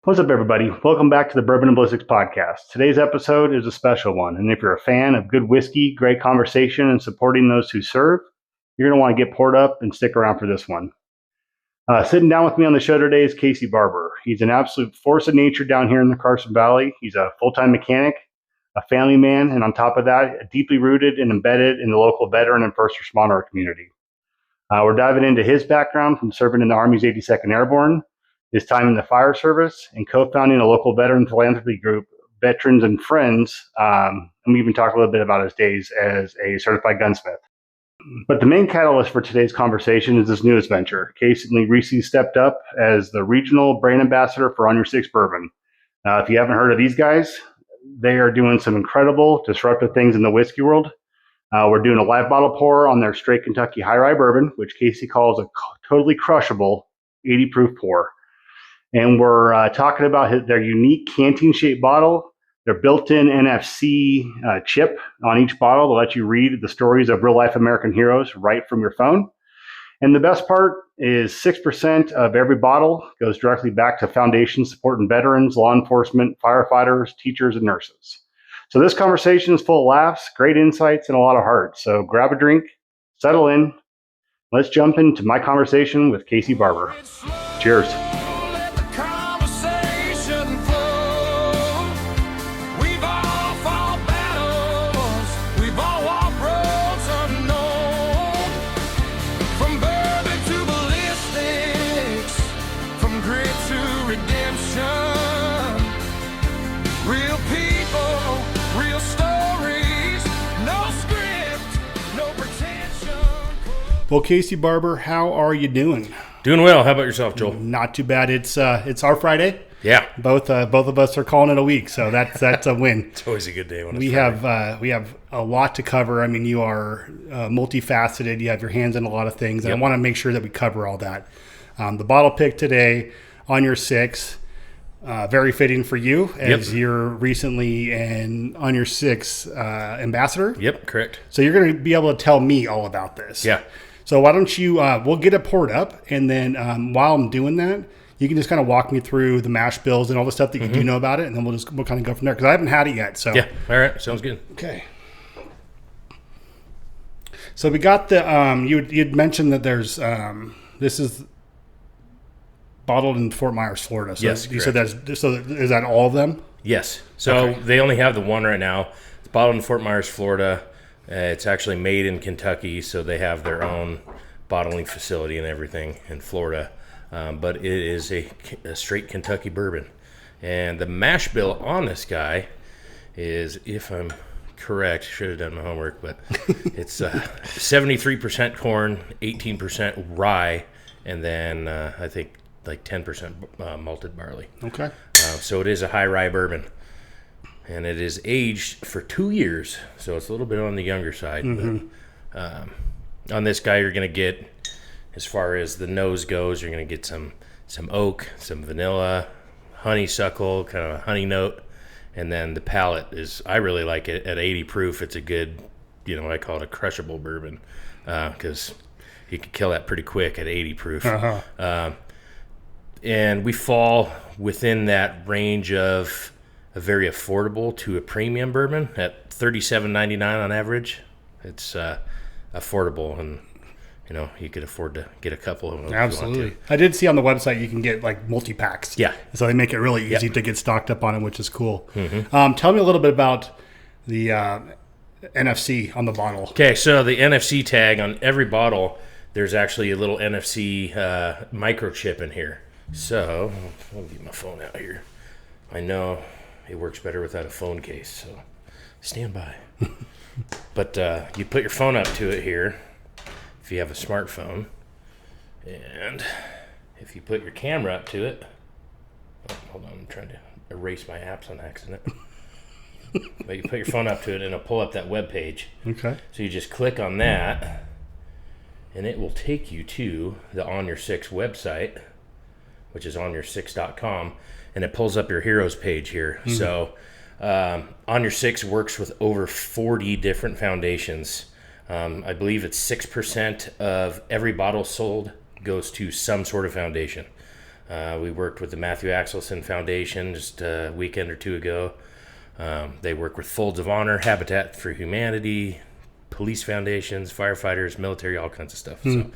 What's up, everybody? Welcome back to the Bourbon and Ballistics Podcast. Today's episode is a special one, and if you're a fan of good whiskey, great conversation, and supporting those who serve, you're going to want to get poured up and stick around for this one. Sitting down with me on the show today is Casey Barber. He's an absolute force of nature down here in the Carson Valley. He's a full-time mechanic, a family man, and on top of that, deeply rooted and embedded in the local veteran and first responder community. We're diving into his background from serving in the Army's 82nd Airborne, his time in the fire service, and co-founding a local veteran philanthropy group, Veterans and Friends. And we even talk a little bit about his days as a certified gunsmith. But the main catalyst for today's conversation is this newest venture. Casey recently stepped up as the regional brand ambassador for On Your Six Bourbon. If you haven't heard of these guys, they are doing some incredible, disruptive things in the whiskey world. We're doing a live bottle pour on their straight Kentucky high rye bourbon, which Casey calls a totally crushable 80 proof pour. And we're talking about their unique canteen-shaped bottle, their built-in NFC chip on each bottle to let you read the stories of real-life American heroes right from your phone. And the best part is 6% of every bottle goes directly back to foundations supporting veterans, law enforcement, firefighters, teachers, and nurses. So this conversation is full of laughs, great insights, and a lot of heart. So grab a drink, settle in. Let's jump into my conversation with Casey Barber. Cheers. Well, Casey Barber, how are you doing? Doing well. How about yourself, Joel? Not too bad. It's our Friday. Yeah. Both of us are calling it a week, so that's a win. It's always a good day when we have a lot to cover. I mean, you are multifaceted. You have your hands in a lot of things, and I want to make sure that we cover all that. The bottle pick today, On Your Six, very fitting for you as you're recently an On Your Six ambassador. Yep, correct. So you're going to be able to tell me all about this. Yeah. So why don't you, we'll get it poured up, and then while I'm doing that, you can just kind of walk me through the mash bills and all the stuff that you do know about it, and then we'll kind of go from there, because I haven't had it yet. So yeah, all right, sounds good. Okay. So we got the, you'd mentioned that there's, this is bottled in Fort Myers, Florida. So yes, you correct. said is that all of them? Yes. So They only have the one right now. It's bottled in Fort Myers, Florida. It's actually made in Kentucky, so they have their own bottling facility and everything in Florida. But it is a straight Kentucky bourbon. And the mash bill on this guy is, if I'm correct, should have done my homework, but it's 73% corn, 18% rye, and then I think like 10% malted barley. Okay. So it is a high rye bourbon. And it is aged for 2 years, so it's a little bit on the younger side. Mm-hmm. But, on this guy, you're going to get, as far as the nose goes, you're going to get some oak, some vanilla, honeysuckle, kind of a honey note. And then the palate is, I really like it at 80 proof. It's a good, I call it a crushable bourbon, because you can kill that pretty quick at 80 proof. Uh-huh. And we fall within that range of a very affordable to a premium bourbon at $37.99 on average. It's affordable, and you could afford to get a couple of them. Absolutely. I did see on the website you can get like multi-packs. Yeah. So they make it really easy to get stocked up on it, which is cool. Mm-hmm. Tell me a little bit about the NFC on the bottle. Okay, so the NFC tag on every bottle, there's actually a little NFC microchip in here. So I'll get my phone out here. I know it works better without a phone case, so stand by. But you put your phone up to it here if you have a smartphone, and if you put your camera up to it, hold on, I'm trying to erase my apps on accident. But you put your phone up to it, and it'll pull up that web page. Okay. So you just click on that, and it will take you to the On Your Six website, which is onyoursix.com, and it pulls up your heroes page here. Mm-hmm. So On Your Six works with over 40 different foundations. I believe it's 6% of every bottle sold goes to some sort of foundation. We worked with the Matthew Axelson Foundation just a weekend or two ago. They work with Folds of Honor, Habitat for Humanity, police foundations, firefighters, military, all kinds of stuff. So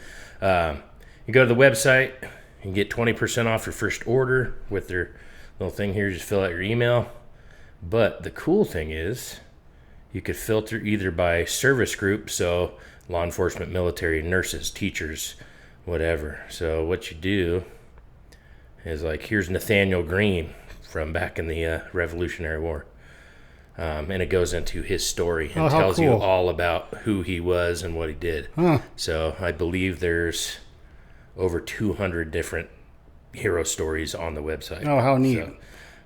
you go to the website, you can get 20% off your first order with their little thing here. Just fill out your email. But the cool thing is you could filter either by service group, so law enforcement, military, nurses, teachers, whatever. So what you do is like, here's Nathaniel Green from back in the Revolutionary War. And it goes into his story and tells you all about who he was and what he did. So I believe there's over 200 different hero stories on the website. Oh, how neat.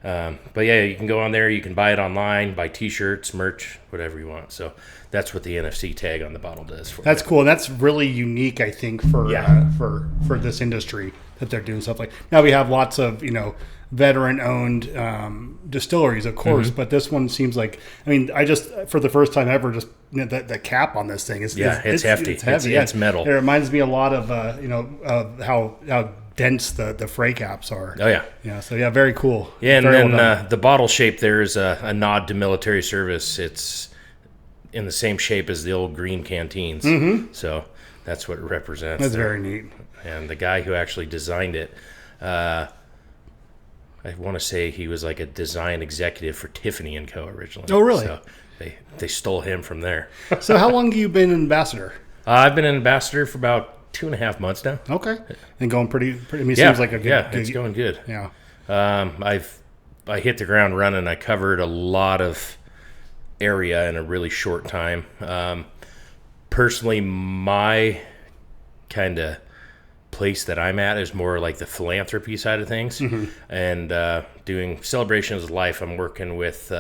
So, but yeah, you can go on there. You can buy it online, buy T-shirts, merch, whatever you want. So that's what the NFC tag on the bottle does for That's you. cool. And that's really unique, I think, for this industry that they're doing stuff like. Now we have lots of, veteran-owned distilleries, of course, but this one seems like, I just, for the first time ever, just the cap on this thing is it's hefty. It's heavy. It's metal. It reminds me a lot of of how dense the fray caps are. Oh yeah. Yeah. So yeah, very cool. Yeah, and very then well done. the bottle shape there is a nod to military service. It's in the same shape as the old green canteens. So that's what it represents. That's there. very neat. And the guy who actually designed it, I want to say he was like a design executive for Tiffany & Co. originally. Oh, really? So they stole him from there. So how long have you been an ambassador? I've been an ambassador for about 2.5 months now. Okay. And going pretty it seems like a good... it's going good. Yeah. I hit the ground running. I covered a lot of area in a really short time. Personally, my kind of place that I'm at is more like the philanthropy side of things, and doing celebrations of life. I'm working with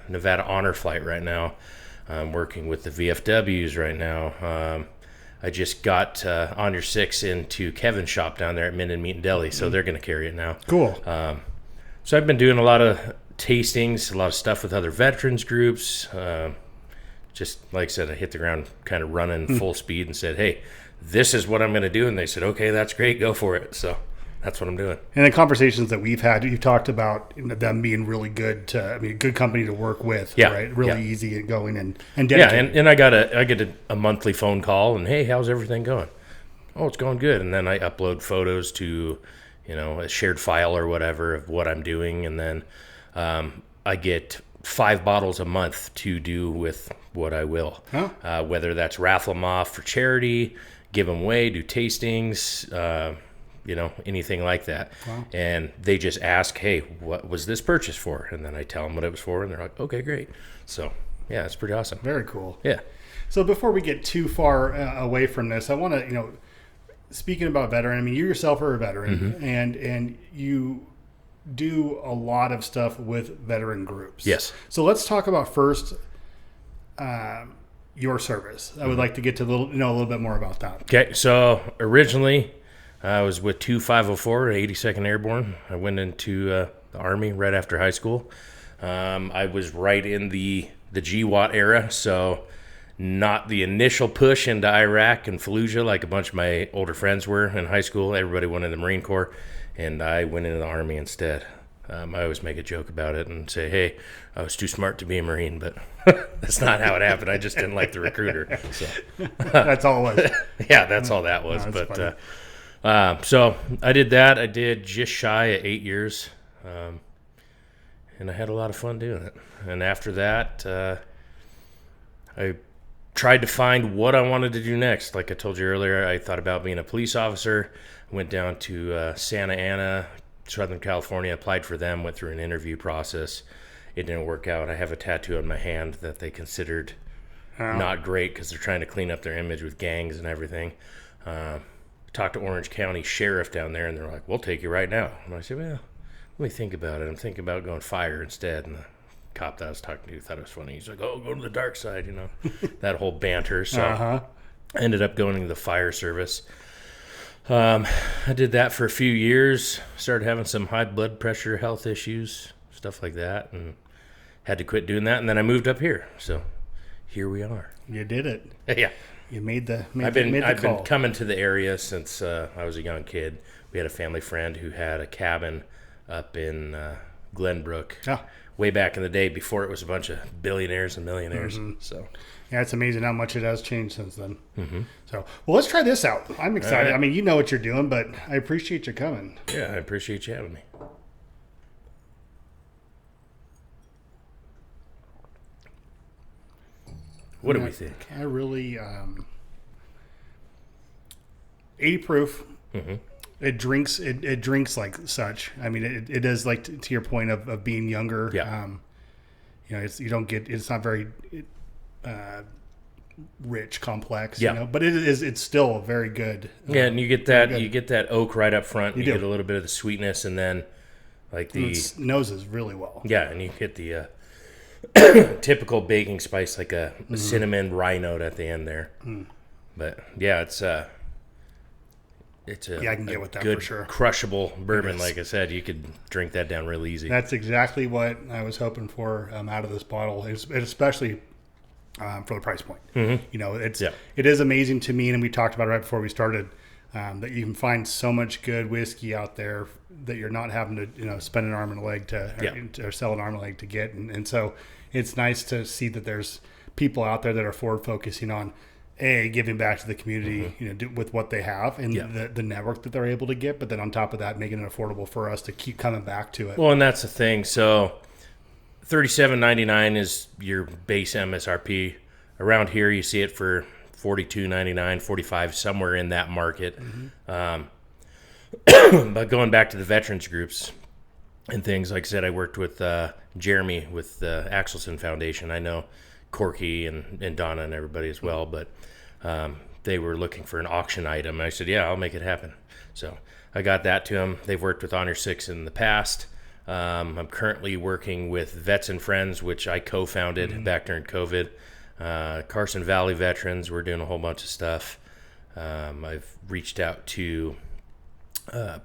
Nevada Honor Flight right now. I'm working with the VFWs right now. I just got On Your Six into Kevin's shop down there at Minden Meat and Deli, so they're going to carry it now. Cool. So I've been doing a lot of tastings, a lot of stuff with other veterans groups. Just like I said, I hit the ground kind of running full speed and said, hey, this is what I'm going to do. And they said, okay, that's great. Go for it. So that's what I'm doing. And the conversations that we've had, you've talked about them being really good good company to work with, right? Really easy at going and dedicated. Yeah. And I get a monthly phone call and, hey, how's everything going? Oh, it's going good. And then I upload photos to, a shared file or whatever of what I'm doing. And then I get 5 bottles a month to do with what I will, whether that's raffle them off for charity, give them away, do tastings, anything like that. Wow. And they just ask, hey, what was this purchase for? And then I tell them what it was for, and they're like, okay, great. So, yeah, it's pretty awesome. Very cool. Yeah. So before we get too far away from this, I want to, speaking about veteran, you yourself are a veteran, and you do a lot of stuff with veteran groups. Yes. So let's talk about first your service. I would like to get to know a little bit more about that. Okay, so originally I was with 2504, 82nd Airborne. I went into the Army right after high school. I was right in the GWAT era, so not the initial push into Iraq and Fallujah like a bunch of my older friends were in high school. Everybody went in the Marine Corps, and I went into the Army instead. I always make a joke about it and say, hey, I was too smart to be a Marine, but that's not how it happened. I just didn't like the recruiter. So that's all it was. Yeah, that's all that was. No, but so I did that. I did just shy of 8 years, and I had a lot of fun doing it. And after that, I tried to find what I wanted to do next. Like I told you earlier, I thought about being a police officer. I went down to Santa Ana, Southern California, applied for them, went through an interview process. It didn't work out. I have a tattoo on my hand that they considered not great because they're trying to clean up their image with gangs and everything. Talked to Orange County Sheriff down there, and they're like, we'll take you right now. And I said, well, let me think about it. I'm thinking about going fire instead. And the cop that I was talking to thought it was funny. He's like, oh, go to the dark side, that whole banter. So I ended up going to the fire service. I did that for a few years, started having some high blood pressure health issues, stuff like that, and had to quit doing that. And then I moved up here. So here we are. You did it. Yeah. You made the I've been coming to the area since I was a young kid. we had a family friend who had a cabin up in Glenbrook Oh. way back in the day before it was a bunch of billionaires and millionaires. So yeah, it's amazing how much it has changed since then. So, well, let's try this out. I'm excited. right. I mean, you know what you're doing, but I appreciate you coming. yeah, I appreciate you having me. What do we think? I really 80 proof. It drinks like such. I mean, it is like to your point of being younger. Yeah. You know, it's not very rich, complex. Yeah. You know, but it's still very good. Yeah, and you get that oak right up front. You do. get a little bit of the sweetness, and then like the It noses really well. yeah, and you get the typical baking spice like a cinnamon rye note at the end there. But yeah, it's a I can get with that good for sure. crushable bourbon. Like I said, you could drink that down real easy. That's exactly what I was hoping for out of this bottle, especially for the price point. You know, it is amazing to me, and we talked about it right before we started, that you can find so much good whiskey out there that you're not having to spend an arm and a leg or sell an arm and a leg to get, and so it's nice to see that there's people out there that are forward focusing on giving back to the community, with what they have and the network that they're able to get, but then on top of that, making it affordable for us to keep coming back to it. Well, and that's the thing. So, $37.99 is your base MSRP. Around here, you see it for $42.99, $45, somewhere in that market. But going back to the veterans groups and things, like I said, I worked with Jeremy with the Axelson Foundation. I know Corky and Donna and everybody as well, but they were looking for an auction item. I said, yeah, I'll make it happen. So I got that to them. They've worked with On Your Six in the past. I'm currently working with Vets and Friends, which I co-founded back during COVID. Carson Valley Veterans, we're doing a whole bunch of stuff. I've reached out to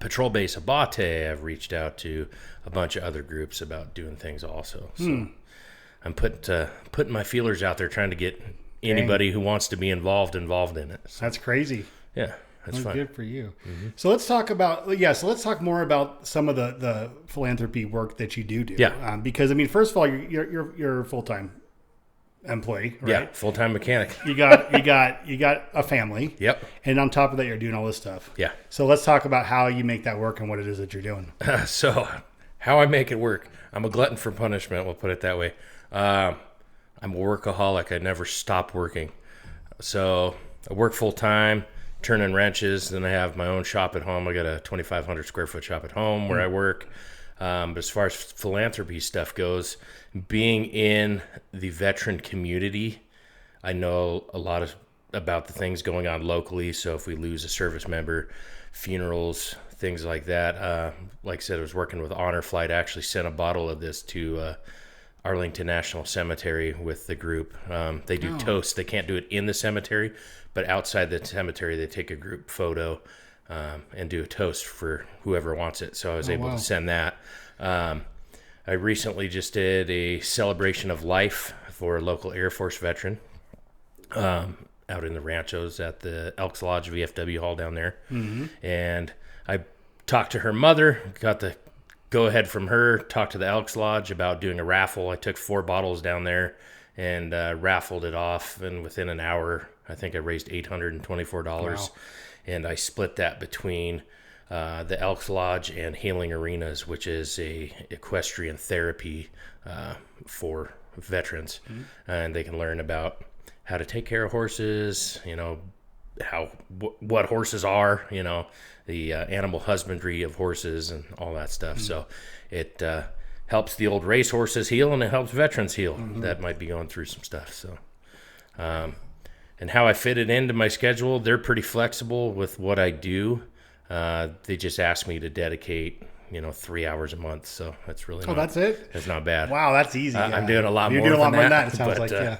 Patrol Base Abate. I've reached out to a bunch of other groups about doing things also. So I'm putting my feelers out there, trying to get anybody who wants to be involved in it. So, that's crazy. yeah, that's fun. Good for you. So let's talk about more about some of the philanthropy work that you do. Yeah. Because I mean, first of all, you're a full-time employee, right? Yeah, full-time mechanic. You got a family. Yep. And on top of that, you're doing all this stuff. Yeah. So let's talk about how you make that work and what it is that you're doing. So how I make it work. I'm a glutton for punishment. We'll put it that way. I'm a workaholic. I never stop working. So I work full time, turning wrenches. Then I have my own shop at home. I got a 2,500 square foot shop at home where I work. But as far as philanthropy stuff goes, being in the veteran community, I know a lot about the things going on locally. So if we lose a service member, funerals, things like that. Like I said, I was working with Honor Flight. I actually sent a bottle of this to Arlington National Cemetery with the group. They do toasts. They can't do it in the cemetery, but outside the cemetery, they take a group photo and do a toast for whoever wants it. So I was able to send that. I recently just did a celebration of life for a local Air Force veteran out in the ranchos at the Elks Lodge VFW Hall down there. And I talked to her mother, got the go-ahead from her, talked to the Elks Lodge about doing a raffle. I took 4 bottles down there and raffled it off, and within an hour, I think I raised $824. Wow. And I split that between the Elks Lodge and Healing Arenas, which is a equestrian therapy for veterans. And they can learn about how to take care of horses, what horses are, the animal husbandry of horses and all that stuff. So it helps the old race horses heal, and it helps veterans heal that might be going through some stuff. So, and how I fit it into my schedule, they're pretty flexible with what I do. They just ask me to dedicate, 3 hours a month. So that's really that's it? That's not bad. Wow, that's easy. I'm doing a lot You're more doing a lot more than that, that, it sounds but, like, yeah.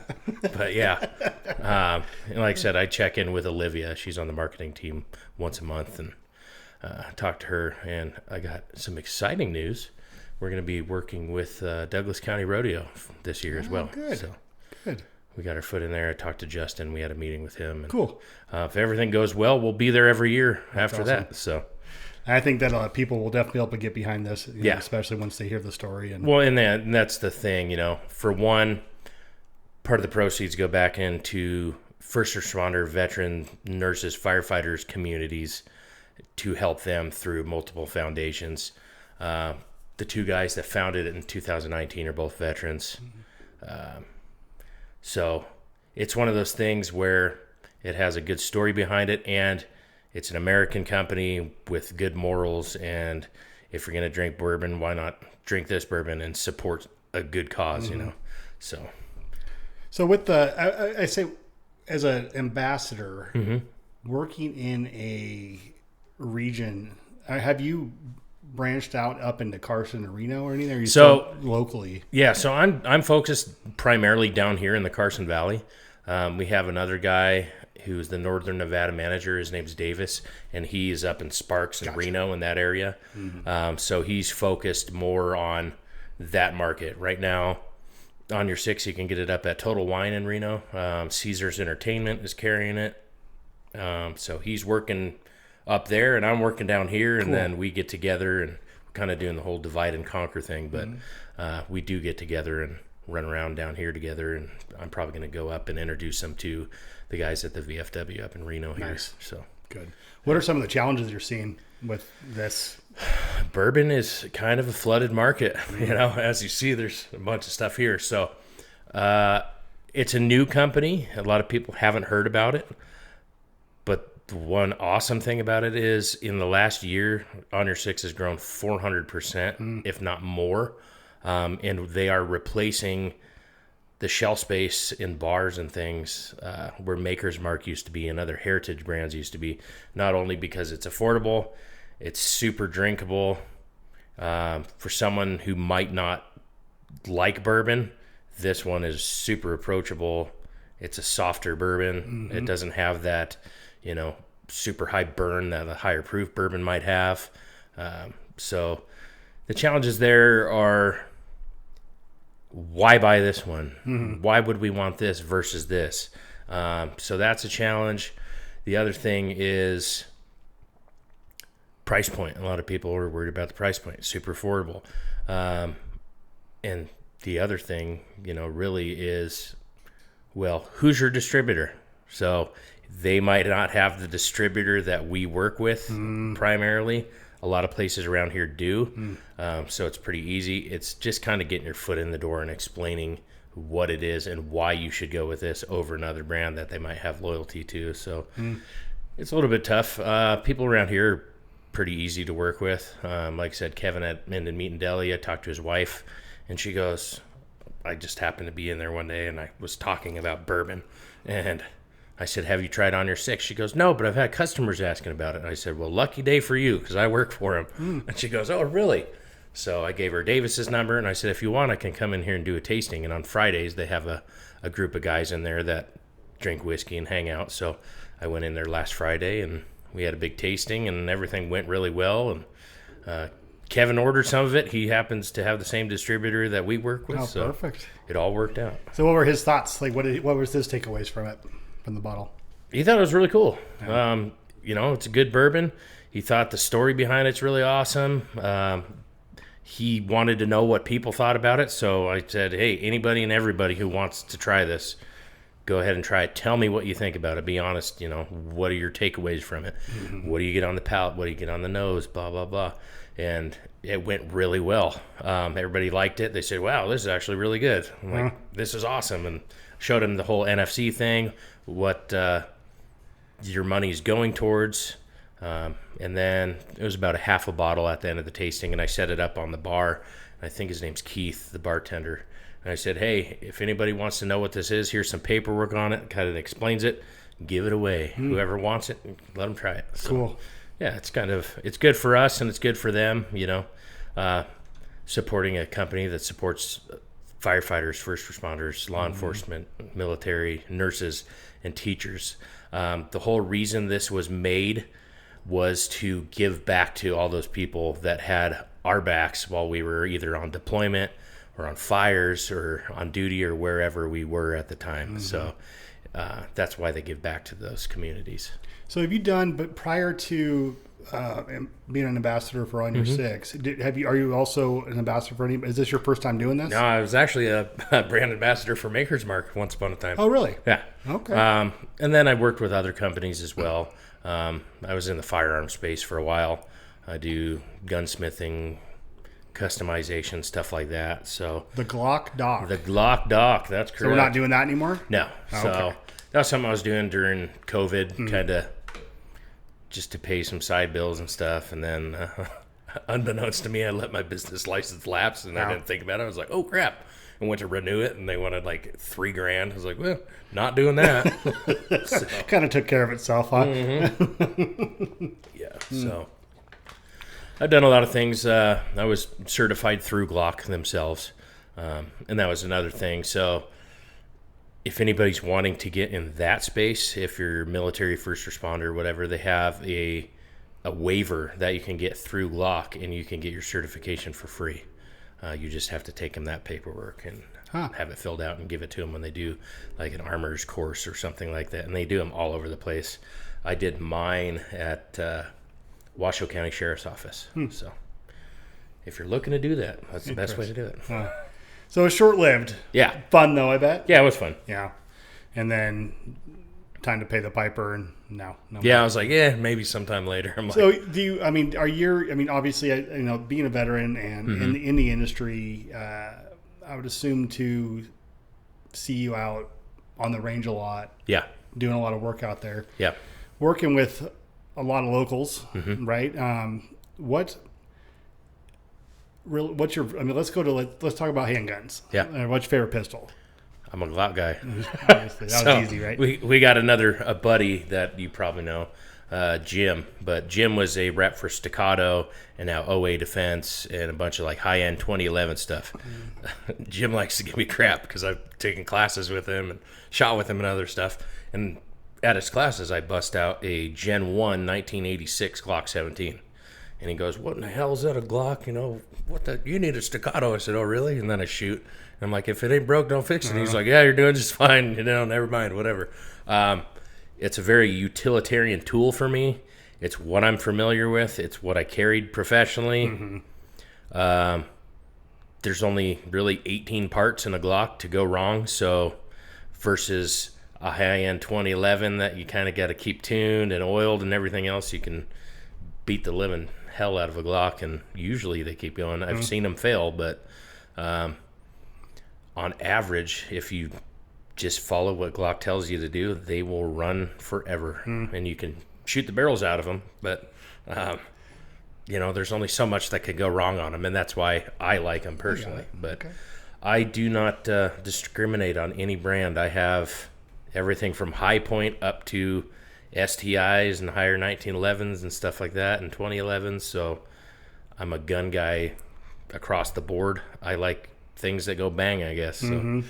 But yeah, and like I said, I check in with Olivia. She's on the marketing team once a month, and talk to her. And I got some exciting news. We're going to be working with Douglas County Rodeo this year as well. Good. So Good. we got our foot in there. I talked to Justin. We had a meeting with him. And, cool. If everything goes well, we'll be there every year after awesome. that. So I think that people will definitely be able to get behind this, Yeah. especially once they hear the story. Well, and that's the thing, for one, part of the proceeds go back into first responder, veteran, nurses, firefighters, communities to help them through multiple foundations. The two guys that founded it in 2019 are both veterans. So it's one of those things where it has a good story behind it, and it's an American company with good morals. And if you're going to drink bourbon, why not drink this bourbon and support a good cause, So with I say, as an ambassador, working in a region, have you branched out up into Carson or Reno or anything? Or are you still locally? Yeah, so I'm focused primarily down here in the Carson Valley. We have another guy who's the Northern Nevada manager. His name's Davis, and he is up in Sparks and Reno in that area. So he's focused more on that market. Right now, On Your Six, you can get it up at Total Wine in Reno. Caesars Entertainment is carrying it. So he's working up there, and I'm working down here, and then we get together and kind of doing the whole divide and conquer thing. But we do get together and run around down here together, and I'm probably going to go up and introduce them to the guys at the VFW up in Reno here. Nice. So good. What are some of the challenges you're seeing with this? Bourbon is kind of a flooded market. As you see, there's a bunch of stuff here. So it's a new company. A lot of people haven't heard about it. But the one awesome thing about it is in the last year, On Your Six has grown 400%, if not more. And they are replacing the shelf space in bars and things where Maker's Mark used to be and other heritage brands used to be, not only because it's affordable, it's super drinkable. For someone who might not like bourbon, this one is super approachable. It's a softer bourbon. It doesn't have that, super high burn that a higher proof bourbon might have. So the challenges there are, why buy this one? Why would we want this versus this? So that's a challenge. The other thing is price point. A lot of people are worried about the price point. It's super affordable. And the other thing, really is, well, who's your distributor? So they might not have the distributor that we work with primarily. A lot of places around here do. So it's pretty easy. It's just kind of getting your foot in the door and explaining what it is and why you should go with this over another brand that they might have loyalty to. So it's a little bit tough. People around here are pretty easy to work with. Like I said, Kevin at Minden Meat and Deli, I talked to his wife, and she goes, I just happened to be in there one day, and I was talking about bourbon. And I said, have you tried On Your Six? She goes, no, but I've had customers asking about it. And I said, well, lucky day for you, because I work for him. And she goes, oh, really? So I gave her Davis's number, and I said, if you want, I can come in here and do a tasting. And on Fridays, they have a group of guys in there that drink whiskey and hang out. So I went in there last Friday, and we had a big tasting, and everything went really well. And Kevin ordered some of it. He happens to have the same distributor that we work with. Oh, so perfect. It all worked out. So what were his thoughts? Like, what was his takeaways from it? From the bottle? He thought it was really cool. It's a good bourbon. He thought the story behind it's really awesome. He wanted to know what people thought about it. So I said, hey, anybody and everybody who wants to try this, go ahead and try it. Tell me what you think about it. Be honest. What are your takeaways from it? What do you get on the palate? What do you get on the nose? Blah, blah, blah. And it went really well. Everybody liked it. They said, wow, this is actually really good. I'm like, this is awesome. And showed him the whole NFC thing, what your money's going towards. And then it was about a half a bottle at the end of the tasting, and I set it up on the bar. I think his name's Keith, the bartender. And I said, hey, if anybody wants to know what this is, here's some paperwork on it. Kind of explains it. Give it away. Whoever wants it, let them try it. So, cool. Yeah, it's good for us, and it's good for them, supporting a company that supports firefighters, first responders, law enforcement, military, nurses, and teachers. The whole reason this was made was to give back to all those people that had our backs while we were either on deployment or on fires or on duty or wherever we were at the time. So that's why they give back to those communities. So have you done, but prior to being an ambassador for On Your Six, are you also an ambassador for any, is this your first time doing this? No, I was actually a brand ambassador for Maker's Mark once upon a time. Oh, really? Yeah. Okay. And then I worked with other companies as well. I was in the firearm space for a while. I do gunsmithing, customization, stuff like that. So the Glock Doc. The Glock Doc, that's correct. So we're not doing that anymore? No. Oh, so okay. that was something I was doing during COVID, kind of just to pay some side bills and stuff. And then unbeknownst to me, I let my business license lapse, and I didn't think about it. I was like, oh, crap. And went to renew it, and they wanted like $3,000. I was like, well, not doing that. So, kind of took care of itself, huh? Yeah. So I've done a lot of things. I was certified through Glock themselves, and that was another thing. So if anybody's wanting to get in that space, if you're military, first responder, whatever, they have a waiver that you can get through Glock, and you can get your certification for free. You just have to take them that paperwork and have it filled out and give it to them when they do like an armorer's course or something like that. And they do them all over the place. I did mine at Washoe County Sheriff's Office. So if you're looking to do that, that's the best way to do it. So it's short-lived. Yeah. Fun, though, I bet. Yeah, it was fun. Yeah. And then time to pay the piper, and no. Yeah, I was like, maybe sometime later. I'm So like, do you, obviously, being a veteran and in the industry, I would assume to see you out on the range a lot. Yeah. Doing a lot of work out there. Yeah. Working with a lot of locals, right? Let's talk about handguns. Yeah. What's your favorite pistol? I'm a Glock guy. That was easy, right? We got a buddy that you probably know, Jim. But Jim was a rep for Staccato and now OA Defense and a bunch of like high-end 2011 stuff. Jim likes to give me crap because I've taken classes with him and shot with him and other stuff. And at his classes, I bust out a Gen 1 1986 Glock 17. And he goes, what in the hell is that, a Glock? You need a Staccato. I said, oh, really? And then I shoot. And I'm like, if it ain't broke, don't fix it. And he's like, yeah, you're doing just fine. Never mind, whatever. It's a very utilitarian tool for me. It's what I'm familiar with. It's what I carried professionally. There's only really 18 parts in a Glock to go wrong. So versus a high-end 2011 that you kind of got to keep tuned and oiled and everything else, you can beat the living hell out of a Glock, and usually they keep going. I've seen them fail, but on average, if you just follow what Glock tells you to do, they will run forever. And you can shoot the barrels out of them, but there's only so much that could go wrong on them, and that's why I like them personally. But I do not discriminate on any brand. I have everything from High Point up to STIs and higher 1911s and stuff like that and 2011s. So I'm a gun guy across the board. I like things that go bang, I guess. So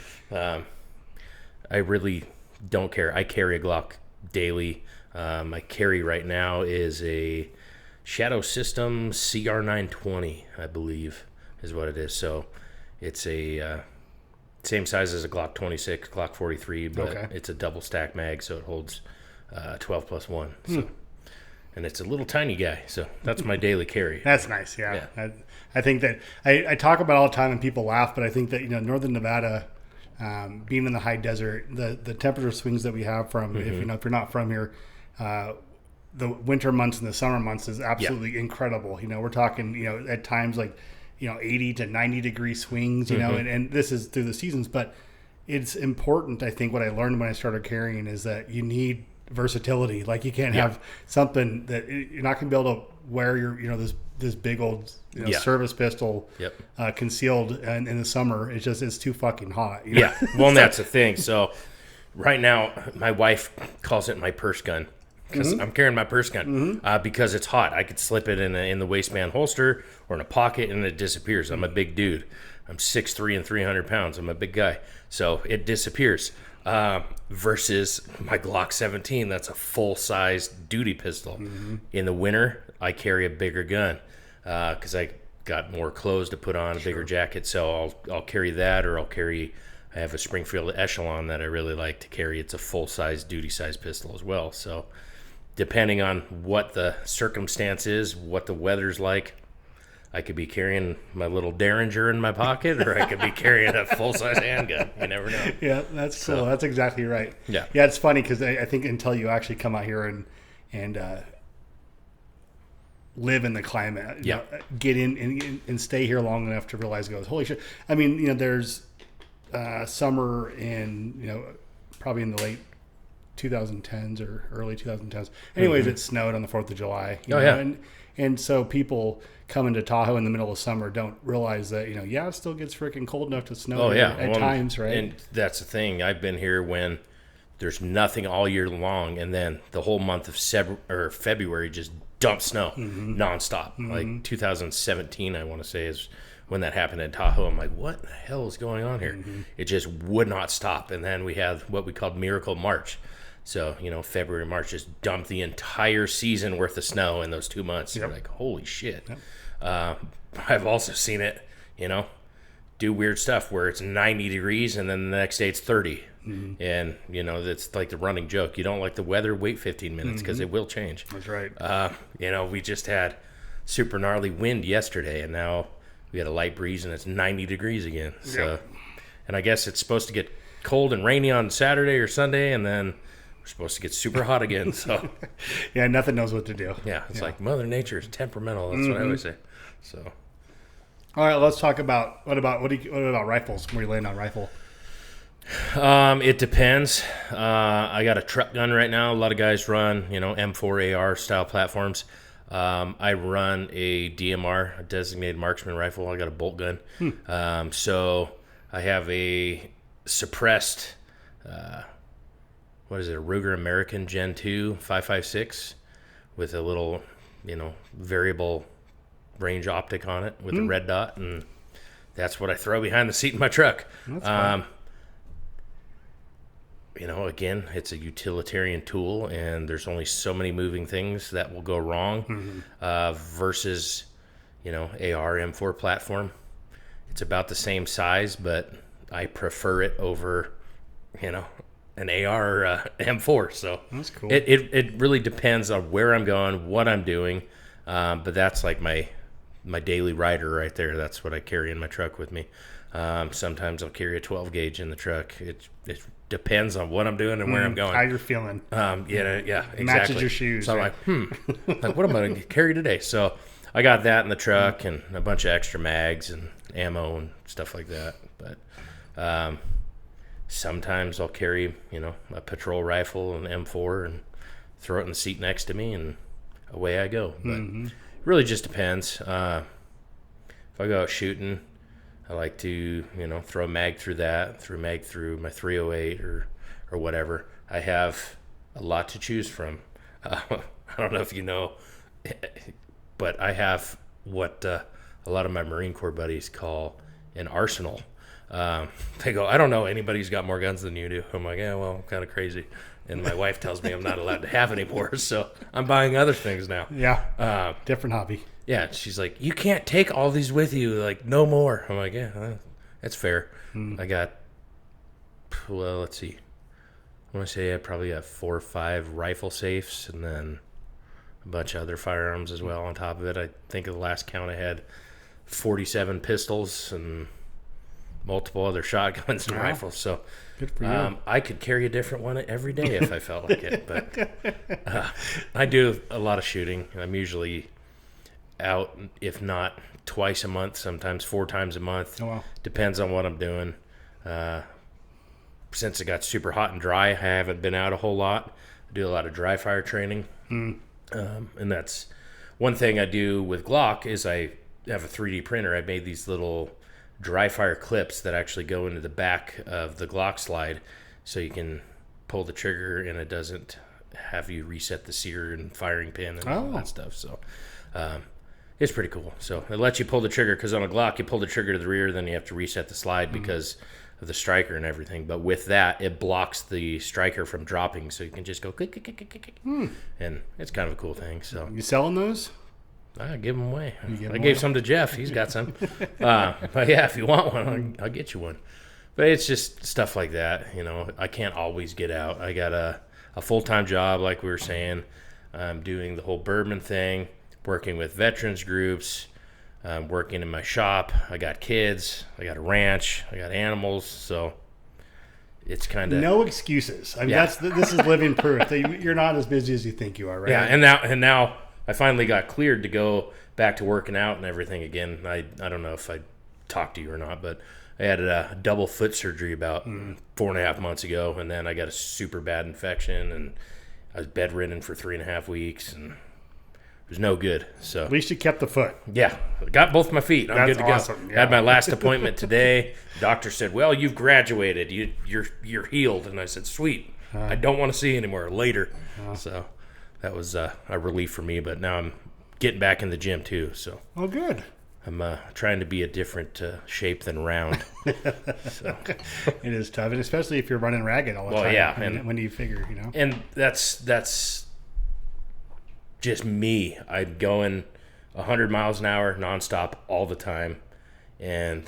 I really don't care. I carry a Glock daily. My carry right now is a Shadow System CR920, I believe is what it is. So it's a same size as a Glock 26, Glock 43, but it's a double stack mag, so it holds 12 plus 1. So, and it's a little tiny guy, so that's my daily carry. That's nice, yeah. I think that I talk about it all the time and people laugh, but I think that Northern Nevada, being in the high desert, the temperature swings that we have from if you're not from here, the winter months and the summer months is absolutely incredible. We're talking at times like 80 to 90 degree swings, and this is through the seasons, but it's important. I think what I learned when I started carrying is that you need versatility. Like you can't have something that you're not going to be able to wear your this big old service pistol concealed in the summer. It's too fucking hot. Well, and that's the thing. So right now my wife calls it my purse gun because I'm carrying my purse gun because it's hot. I could slip it in the waistband holster or in a pocket and it disappears. I'm a big dude. I'm 6'3" and 300 pounds. I'm a big guy, so it disappears. Versus my Glock 17, that's a full-size duty pistol. In the winter, I carry a bigger gun because I got more clothes to put on, a bigger jacket. So I'll carry that, or I'll carry I have a Springfield Echelon that I really like to carry. It's a full-size, duty-size pistol as well. So depending on what the circumstance is, what the weather's like, I could be carrying my little Derringer in my pocket, or I could be carrying a full-size handgun. You never know. Yeah, that's cool. That's exactly right. Yeah. Yeah, it's funny because I think until you actually come out here and live in the climate, you know, get in and stay here long enough to realize, holy shit. I mean, you know, there's summer in, you know, probably in the late 2010s or early 2010s. Anyways, it snowed on the 4th of July. You know, and so people coming to Tahoe in the middle of summer don't realize that, you know, it still gets freaking cold enough to snow at times, right? And that's the thing. I've been here when there's nothing all year long, and then the whole month of February just dump snow nonstop. Like 2017, I want to say, is when that happened in Tahoe. I'm like, what the hell is going on here? It just would not stop. And then we had what we called Miracle March. So, you know, February, March just dumped the entire season worth of snow in those 2 months. You're like, holy shit. I've also seen it, you know, do weird stuff where it's 90 degrees and then the next day it's 30. And, you know, that's like the running joke. You don't like the weather, wait 15 minutes because it will change. That's right. You know, we just had super gnarly wind yesterday, and now we had a light breeze and it's 90 degrees again. So, and I guess it's supposed to get cold and rainy on Saturday or Sunday, and then we're supposed to get super hot again. So, yeah, nothing knows what to do. Yeah, it's like Mother Nature is temperamental. That's what I always say. So, all right, let's talk about what about rifles? Where you land on rifle? It depends. I got a truck gun right now. A lot of guys run, you know, M4 AR style platforms. I run a DMR, a designated marksman rifle. I got a bolt gun. So I have a suppressed, what is it, a Ruger American Gen 2 5.56 with a little, you know, variable range optic on it with a red dot, and that's what I throw behind the seat in my truck. That's fun. You know, again, it's a utilitarian tool, and there's only so many moving things that will go wrong versus, you know, AR M4 platform. It's about the same size, but I prefer it over, you know, an AR M4. So that's cool. It really depends on where I'm going, what I'm doing, but that's like my daily rider right there. That's what I carry in my truck with me. Sometimes I'll carry a 12 gauge in the truck. It depends on what I'm doing and where I'm going. How you're feeling. Yeah, exactly. Matches your shoes. So I'm like, what am I going to carry today? So I got that in the truck and a bunch of extra mags and ammo and stuff like that. But sometimes I'll carry, you know, a patrol rifle and M4 and throw it in the seat next to me, and away I go. But it really just depends. If I go out shooting, I like to, you know, throw a mag through that, through my 308 or whatever. I have a lot to choose from. I don't know if you know, but I have what a lot of my Marine Corps buddies call an arsenal. They go, I don't know anybody who's got more guns than you do. I'm like, yeah, well, I'm kind of crazy. And my wife tells me I'm not allowed to have any more, so I'm buying other things now. Yeah, different hobby. Yeah, she's like, you can't take all these with you, like, no more. I'm like, yeah, that's fair. I got, well, let's see. I want to say I probably got 4 or 5 rifle safes and then a bunch of other firearms as well on top of it. I think at the last count I had 47 pistols and multiple other shotguns and rifles. So good for you. I could carry a different one every day if I felt like it. But I do a lot of shooting. I'm usually out, if not twice a month, sometimes 4 times a month. Oh, wow. Depends on what I'm doing. Since it got super hot and dry, I haven't been out a whole lot. I do a lot of dry fire training. And that's one thing I do with Glock is I have a 3D printer. I made these little dry fire clips that actually go into the back of the Glock slide, so you can pull the trigger and it doesn't have you reset the sear and firing pin and all that stuff. So it's pretty cool. So it lets you pull the trigger, because on a Glock you pull the trigger to the rear, then you have to reset the slide because of the striker and everything. But with that, it blocks the striker from dropping, so you can just go click, click, click, click, click. And it's kind of a cool thing. So you selling those? I give them away. I gave some to Jeff. He's got some. But yeah, if you want one, I'll get you one. But it's just stuff like that. I can't always get out. I got a full-time job, like we were saying. I'm doing the whole bourbon thing, working with veterans groups, working in my shop. I got kids. I got a ranch. I got animals. So it's kind of no excuses. I mean, this is living proof that you're not as busy as you think you are, right? Yeah, and now I finally got cleared to go back to working out and everything again. I don't know if I talked to you or not, but I had a double foot surgery about 4.5 months ago, and then I got a super bad infection, and I was bedridden for 3.5 weeks, and it was no good. So at least you kept the foot. Yeah, got both my feet. I'm good to awesome. go. Yeah. Had my last appointment today. Doctor said, "Well, you've graduated. You're healed." And I said, "Sweet. I don't want to see you anymore later." So that was a relief for me. But now I'm getting back in the gym too. So good. I'm trying to be a different shape than round. So. It is tough, and especially if you're running ragged all the time. Well, yeah, and when you figure, And that's just me. I'm going 100 miles an hour nonstop all the time, and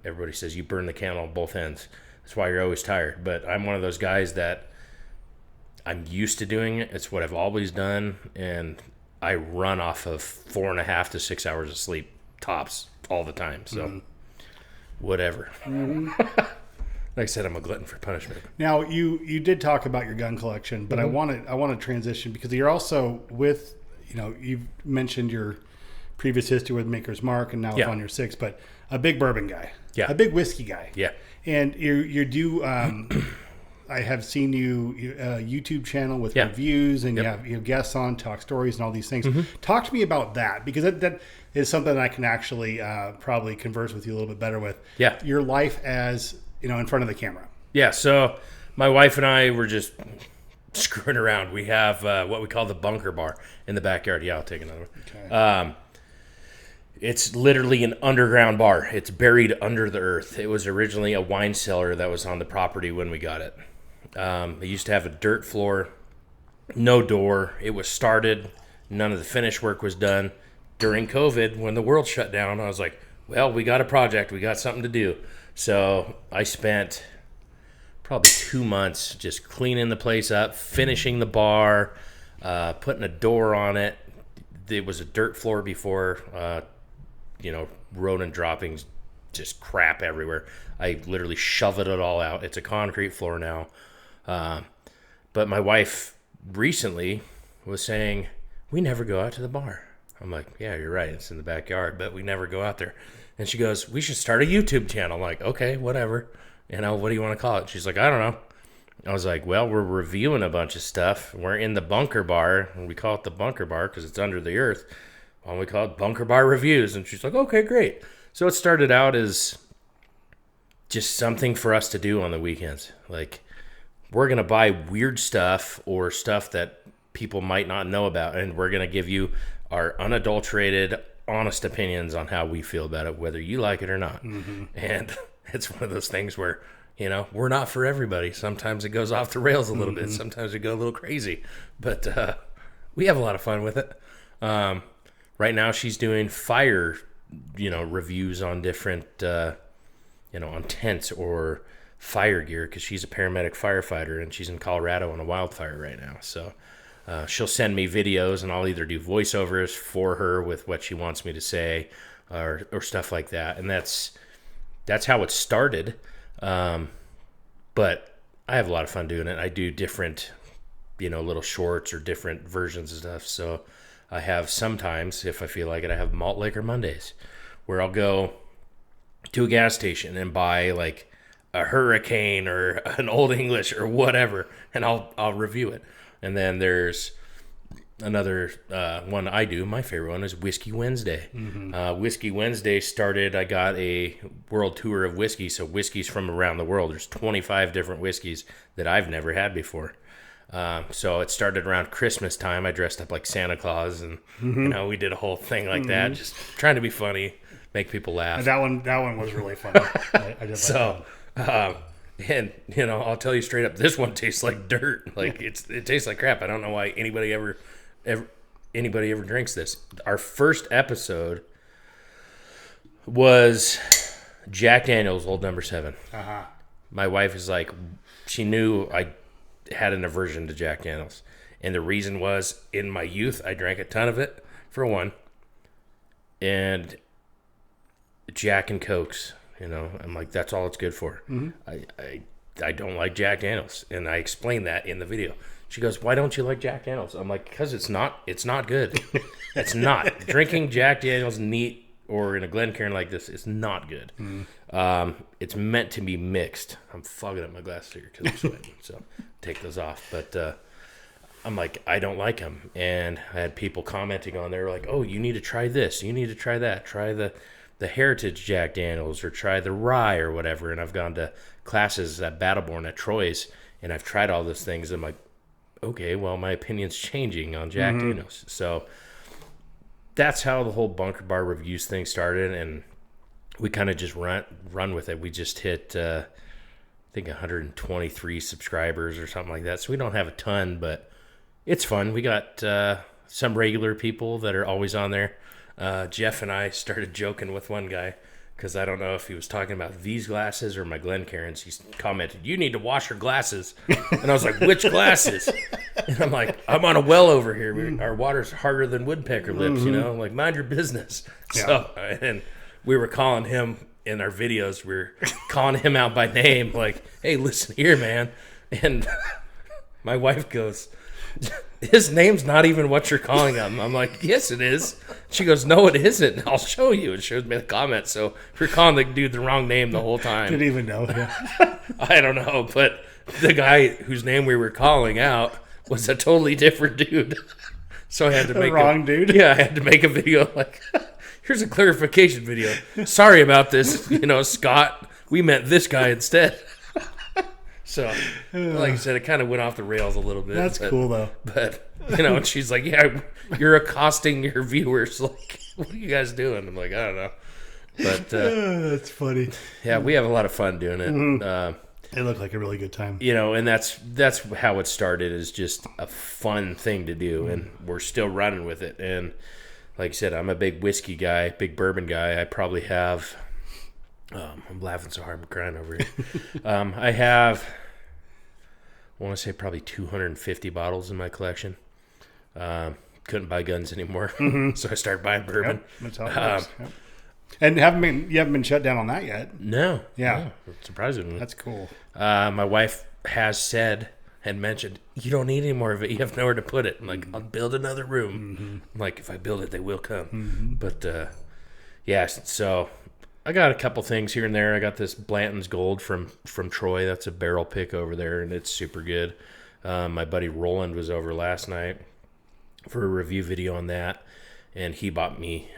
everybody says you burn the candle on both ends. That's why you're always tired. But I'm one of those guys that I'm used to doing it. It's what I've always done, and I run off of 4.5 to 6 hours of sleep tops all the time. So whatever. Like I said, I'm a glutton for punishment. Now you did talk about your gun collection, but I want to transition because you're also with you've mentioned your previous history with Maker's Mark and now with On Your Six, but a big bourbon guy, a big whiskey guy, and you do. I have seen you YouTube channel with reviews, and you have guests on, talk stories, and all these things. Talk to me about that, because that is something that I can actually probably converse with you a little bit better with. Yeah, your life as in front of the camera. Yeah, so my wife and I were just screwing around. We have what we call the bunker bar in the backyard. Yeah, I'll take another one. Okay. It's literally an underground bar. It's buried under the earth. It was originally a wine cellar that was on the property when we got it. It used to have a dirt floor, no door. It was started. None of the finish work was done. During COVID, when the world shut down, I was like, well, we got a project. We got something to do. So I spent probably 2 months just cleaning the place up, finishing the bar, putting a door on it. It was a dirt floor before, rodent droppings, just crap everywhere. I literally shoveled it all out. It's a concrete floor now. But my wife recently was saying, we never go out to the bar. I'm like, yeah, you're right. It's in the backyard, but we never go out there. And she goes, we should start a YouTube channel. I'm like, okay, whatever. What do you want to call it? She's like, I don't know. I was like, well, we're reviewing a bunch of stuff. We're in the bunker bar, and we call it the bunker bar because it's under the earth. Why don't we call it Bunker Bar Reviews? And she's like, okay, great. So it started out as just something for us to do on the weekends. Like, we're going to buy weird stuff or stuff that people might not know about, and we're going to give you our unadulterated, honest opinions on how we feel about it, whether you like it or not. And it's one of those things where, we're not for everybody. Sometimes it goes off the rails a little bit. Sometimes we go a little crazy. But we have a lot of fun with it. Right now she's doing fire, reviews on different, on tents or fire gear, because she's a paramedic firefighter, and she's in Colorado on a wildfire right now. So she'll send me videos, and I'll either do voiceovers for her with what she wants me to say, or stuff like that. And that's how it started. But I have a lot of fun doing it. I do different, little shorts or different versions of stuff. So I have sometimes, if I feel like it, I have Malt Liquor Mondays, where I'll go to a gas station and buy like a Hurricane or an Old English or whatever, and I'll review it. And then there's another one I do. My favorite one is Whiskey Wednesday. Whiskey Wednesday started, I got a world tour of whiskey, so whiskeys from around the world. There's 25 different whiskeys that I've never had before. So it started around Christmas time. I dressed up like Santa Claus, and we did a whole thing like that, just trying to be funny, make people laugh. That one was really funny. I did so, and I'll tell you straight up, this one tastes like dirt. Like it tastes like crap. I don't know why anybody ever drinks this. Our first episode was Jack Daniel's Old Number 7. my wife is like, she knew I had an aversion to Jack Daniels. And the reason was, in my youth, I drank a ton of it, for one. And Jack and Cokes, I'm like, that's all it's good for. I don't like Jack Daniels. And I explained that in the video. She goes, why don't you like Jack Daniels? I'm like, because it's not good. It's not. Drinking Jack Daniels neat or in a Glencairn like this is not good. It's meant to be mixed. I'm fogging up my glasses here because I'm sweating, so take those off. But I'm like, I don't like them. And I had people commenting on there like, oh, you need to try this. You need to try that. Try the Heritage Jack Daniels or try the Rye or whatever. And I've gone to classes at Battleborn at Troy's, and I've tried all those things. I'm like, okay, well, my opinion's changing on Jack Daniels. So that's how the whole Bunker Bar Reviews thing started, and we kind of just run with it. We just hit, I think, 123 subscribers or something like that. So we don't have a ton, but it's fun. We got some regular people that are always on there. Jeff and I started joking with one guy because I don't know if he was talking about these glasses or my Glencairns. He commented, you need to wash your glasses. And I was like, which glasses? And I'm like, I'm on a well over here. Our water's harder than woodpecker lips, like, mind your business. Yeah. So, and we were calling him in our videos, we were calling him out by name, like, hey, listen here, man. And my wife goes, his name's not even what you're calling him. I'm like, yes, it is. She goes, no, it isn't. I'll show you. It shows me the comment. So you're calling the dude the wrong name the whole time. Didn't even know. I don't know, but the guy whose name we were calling out was a totally different dude. So I had to make wrong dude. Yeah, I had to make a video like, here's a clarification video. Sorry about this, Scott. We meant this guy instead. So, like I said, it kind of went off the rails a little bit. That's cool, though. But, and she's like, yeah, you're accosting your viewers. Like, what are you guys doing? I'm like, I don't know. But that's funny. Yeah, we have a lot of fun doing it. It looked like a really good time. And that's how it started, is just a fun thing to do. And we're still running with it. And like I said, I'm a big whiskey guy, big bourbon guy. I probably have... I'm laughing so hard I'm crying over here. I want to say probably 250 bottles in my collection. Couldn't buy guns anymore, so I started buying bourbon. Yep, that's how it works. Yep. And you haven't been shut down on that yet? No. Yeah. No, surprisingly. That's cool. My wife had mentioned, you don't need any more of it. You have nowhere to put it. I'm like, I'll build another room. I'm like, if I build it, they will come. But, yeah, so... I got a couple things here and there. I got this Blanton's Gold from Troy. That's a barrel pick over there, and it's super good. My buddy Roland was over last night for a review video on that, and he brought me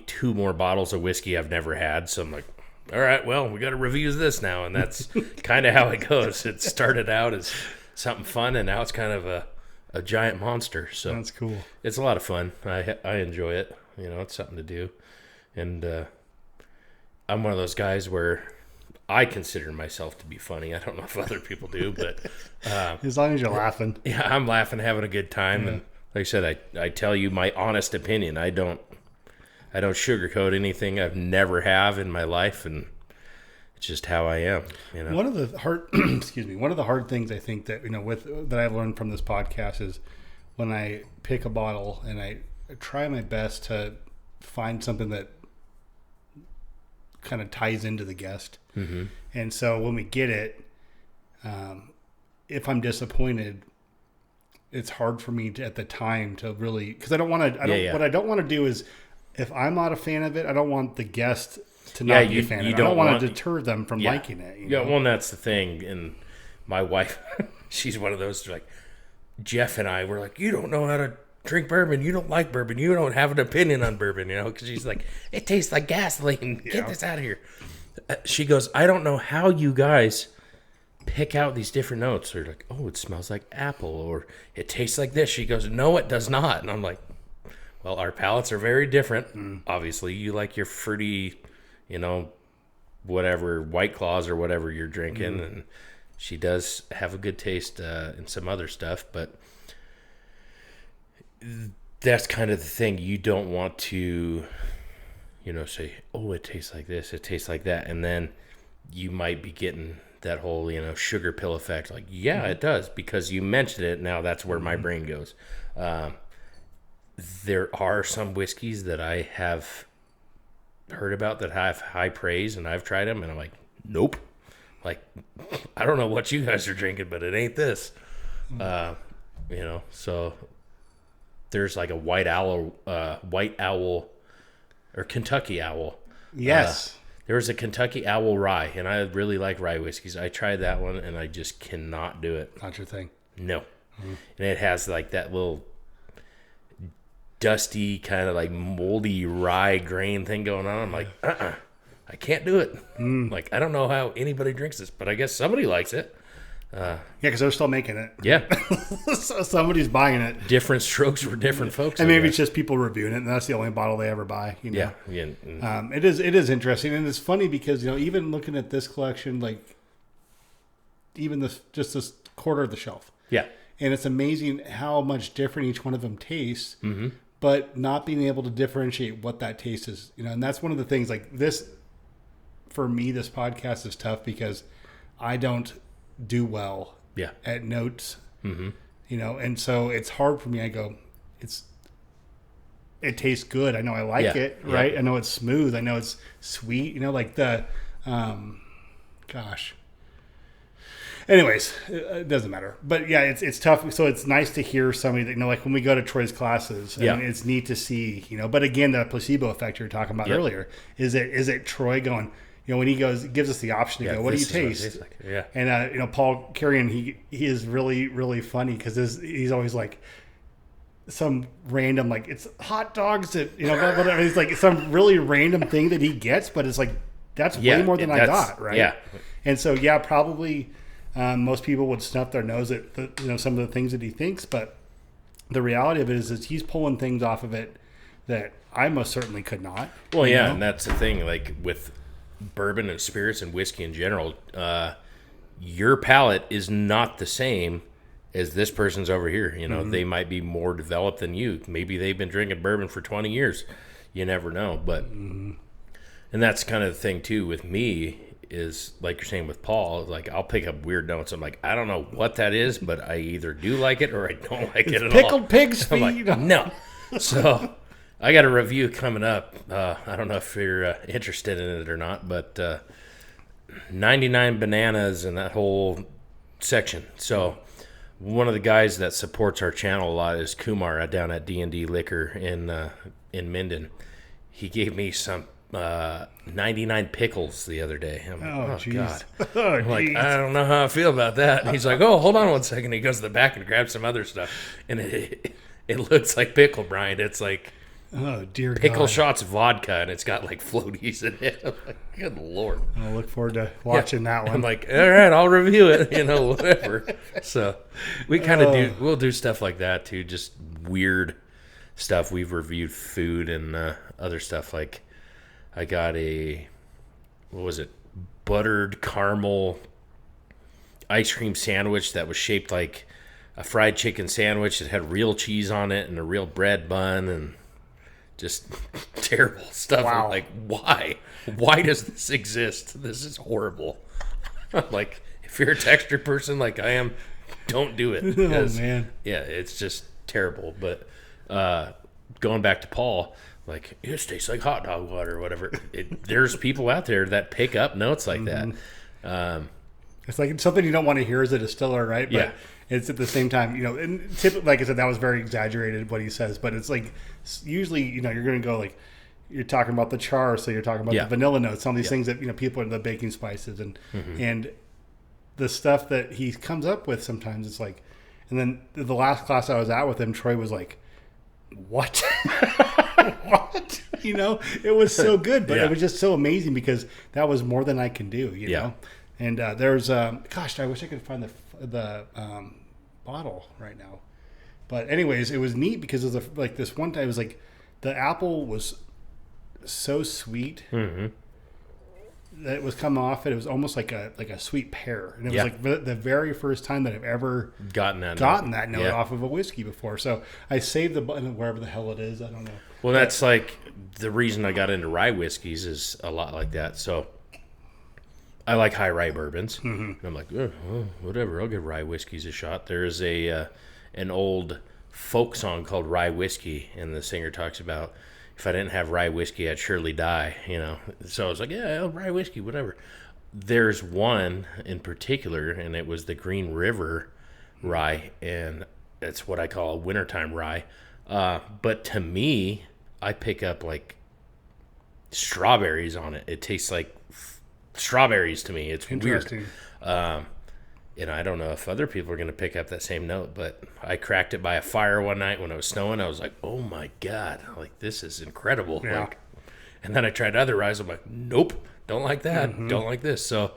2 more bottles of whiskey I've never had. So I'm like, all right, well, we got to review this now, and that's kind of how it goes. It started out as something fun, and now it's kind of a giant monster. So that's cool. It's a lot of fun. I enjoy it. It's something to do, and I'm one of those guys where I consider myself to be funny. I don't know if other people do, but as long as you're laughing. Yeah, I'm laughing, having a good time, and like I said, I tell you my honest opinion. I don't sugarcoat anything. I've never have in my life, and it's just how I am. One of the hard things I think that that I've learned from this podcast is when I pick a bottle and I try my best to find something that kind of ties into the guest. And so when we get it, if I'm disappointed, it's hard for me at the time to really, because I don't want to, what I don't want to do is, if I'm not a fan of it, I don't want the guest to not be a fan of it. I don't want to deter them from liking it. Well, that's the thing. And my wife, she's one of those, like, Jeff and I were like, you don't know how to drink bourbon, you don't like bourbon, you don't have an opinion on bourbon, because she's like, it tastes like gasoline, get this out of here. She goes, I don't know how you guys pick out these different notes. They're like, oh, it smells like apple, or it tastes like this. She goes, no, it does not. And I'm like, well, our palates are very different. Obviously, you like your fruity, whatever, White Claws or whatever you're drinking, and she does have a good taste in some other stuff, but that's kind of the thing. You don't want to, say, oh, it tastes like this, it tastes like that, and then you might be getting that whole, sugar pill effect. Like, yeah, it does, because you mentioned it. Now that's where my brain goes. There are some whiskeys that I have heard about that have high praise, and I've tried them, and I'm like, nope. Like, I don't know what you guys are drinking, but it ain't this. So there's like a white owl or Kentucky owl. Yes. There was a Kentucky owl rye, and I really like rye whiskeys. I tried that one, and I just cannot do it. Not your thing. No. And it has like that little dusty, kind of like moldy rye grain thing going on. I'm like, I can't do it. Like, I don't know how anybody drinks this, but I guess somebody likes it. Yeah, because they're still making it. Yeah. So somebody's buying it. Different strokes for different folks. And maybe it's just people reviewing it, and that's the only bottle they ever buy. Yeah. It is interesting, and it's funny because even looking at this collection, like even this quarter of the shelf. Yeah. And it's amazing how much different each one of them tastes, but not being able to differentiate what that taste is. And that's one of the things, like this, for me, this podcast is tough because I don't do well at notes, and so it's hard for me. I go, it tastes good. I know I like it, right? I know it's smooth. I know it's sweet, like the, gosh. Anyways, it doesn't matter. But yeah, it's tough. So it's nice to hear somebody that, like when we go to Troy's classes, and it's neat to see, but again, the placebo effect you were talking about earlier, is it Troy going, when he gives us the option to go, what do you taste? Like. Yeah. And, Paul Carrion, he is really, really funny because he's always like some random, like it's hot dogs that, whatever. It's like some really random thing that he gets, but it's like, that's way more than I got. Right. Yeah. And so, probably, most people would snuff their nose at some of the things that he thinks, but the reality of it is he's pulling things off of it that I most certainly could not. Well, and that's the thing, like with bourbon and spirits and whiskey in general, your palate is not the same as this person's over here. They might be more developed than you. Maybe they've been drinking bourbon for 20 years. You never know. But and that's kind of the thing too with me. Is like you're saying with Paul, like I'll pick up weird notes. I'm like, I don't know what that is, but I either do like it or I don't like it at all. Pickled pig's feet. I'm like, no. So I got a review coming up. I don't know if you're interested in it or not, but 99 bananas and that whole section. So one of the guys that supports our channel a lot is Kumar down at D&D Liquor in Minden. He gave me some 99 pickles the other day. I'm like, oh God. I'm like, I don't know how I feel about that. And he's like, oh, hold on one second. He goes to the back and grabs some other stuff. And it looks like pickle brine. It's like pickle shots vodka, and it's got like floaties in it. I'm like, good Lord. I'll look forward to watching that one. I'm like, all right, I'll review it, whatever. So we kind of we'll do stuff like that too, just weird stuff. We've reviewed food and other stuff. Like I got buttered caramel ice cream sandwich that was shaped like a fried chicken sandwich that had real cheese on it and a real bread bun and just terrible stuff. Wow. I'm like, why? Why does this exist? This is horrible. Like, if you're a texture person like I am, don't do it. Oh, man. Yeah, it's just terrible. But going back to Paul, like, it tastes like hot dog water or whatever. There's people out there that pick up notes like that. It's like it's something you don't want to hear as a distiller, right? But it's at the same time, and typically, like I said, that was very exaggerated what he says, but it's like usually, you're going to go like, you're talking about the char, so you're talking about the vanilla notes, some of these things that, people are the baking spices and the stuff that he comes up with sometimes. It's like, and then the last class I was at with him, Troy was like, what? What? It was so good, but it was just so amazing because that was more than I can do, know? And there's, gosh, I wish I could find the bottle right now. But anyways, it was neat because it was like this one time, it was like the apple was so sweet that it was coming off it. It was almost like a sweet pear. And it was like the very first time that I've ever gotten that note off of a whiskey before. So I saved the button wherever the hell it is. I don't know. Well, that's like the reason I got into rye whiskeys is a lot like that. So I like high rye bourbons. And I'm like, oh, well, whatever, I'll give rye whiskeys a shot. There's an old folk song called Rye Whiskey, and the singer talks about, if I didn't have rye whiskey, I'd surely die, you know. So I was like, yeah, rye whiskey, whatever. There's one in particular, and it was the Green River rye, and it's what I call a wintertime rye. But to me, I pick up like strawberries on it. It tastes like strawberries to me. It's weird. And I don't know if other people are going to pick up that same note, but I cracked it by a fire one night when it was snowing. I was like, oh my God, like this is incredible. Yeah. Like, and then I tried other ryes. I'm like, nope, don't like that. Don't like this. So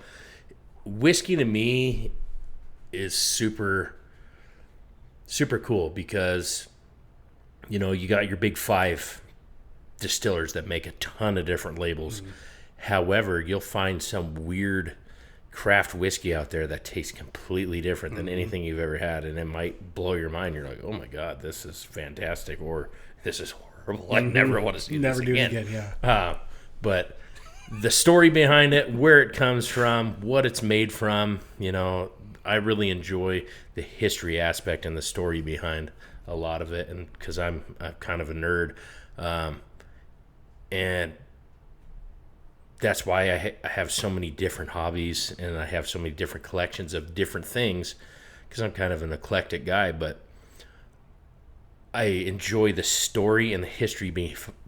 whiskey to me is super, super cool because, you know, you got your big 5 distillers that make a ton of different labels. However, you'll find some weird craft whiskey out there that tastes completely different than anything you've ever had, and it might blow your mind. You're like, oh my God, this is fantastic, or this is horrible. I never want to see this again. But the story behind it, where it comes from, what it's made from, you know, I really enjoy the history aspect and the story behind a lot of it, and because I'm kind of a nerd, and that's why I have so many different hobbies, and I have so many different collections of different things, because I'm kind of an eclectic guy. But I enjoy the story and the history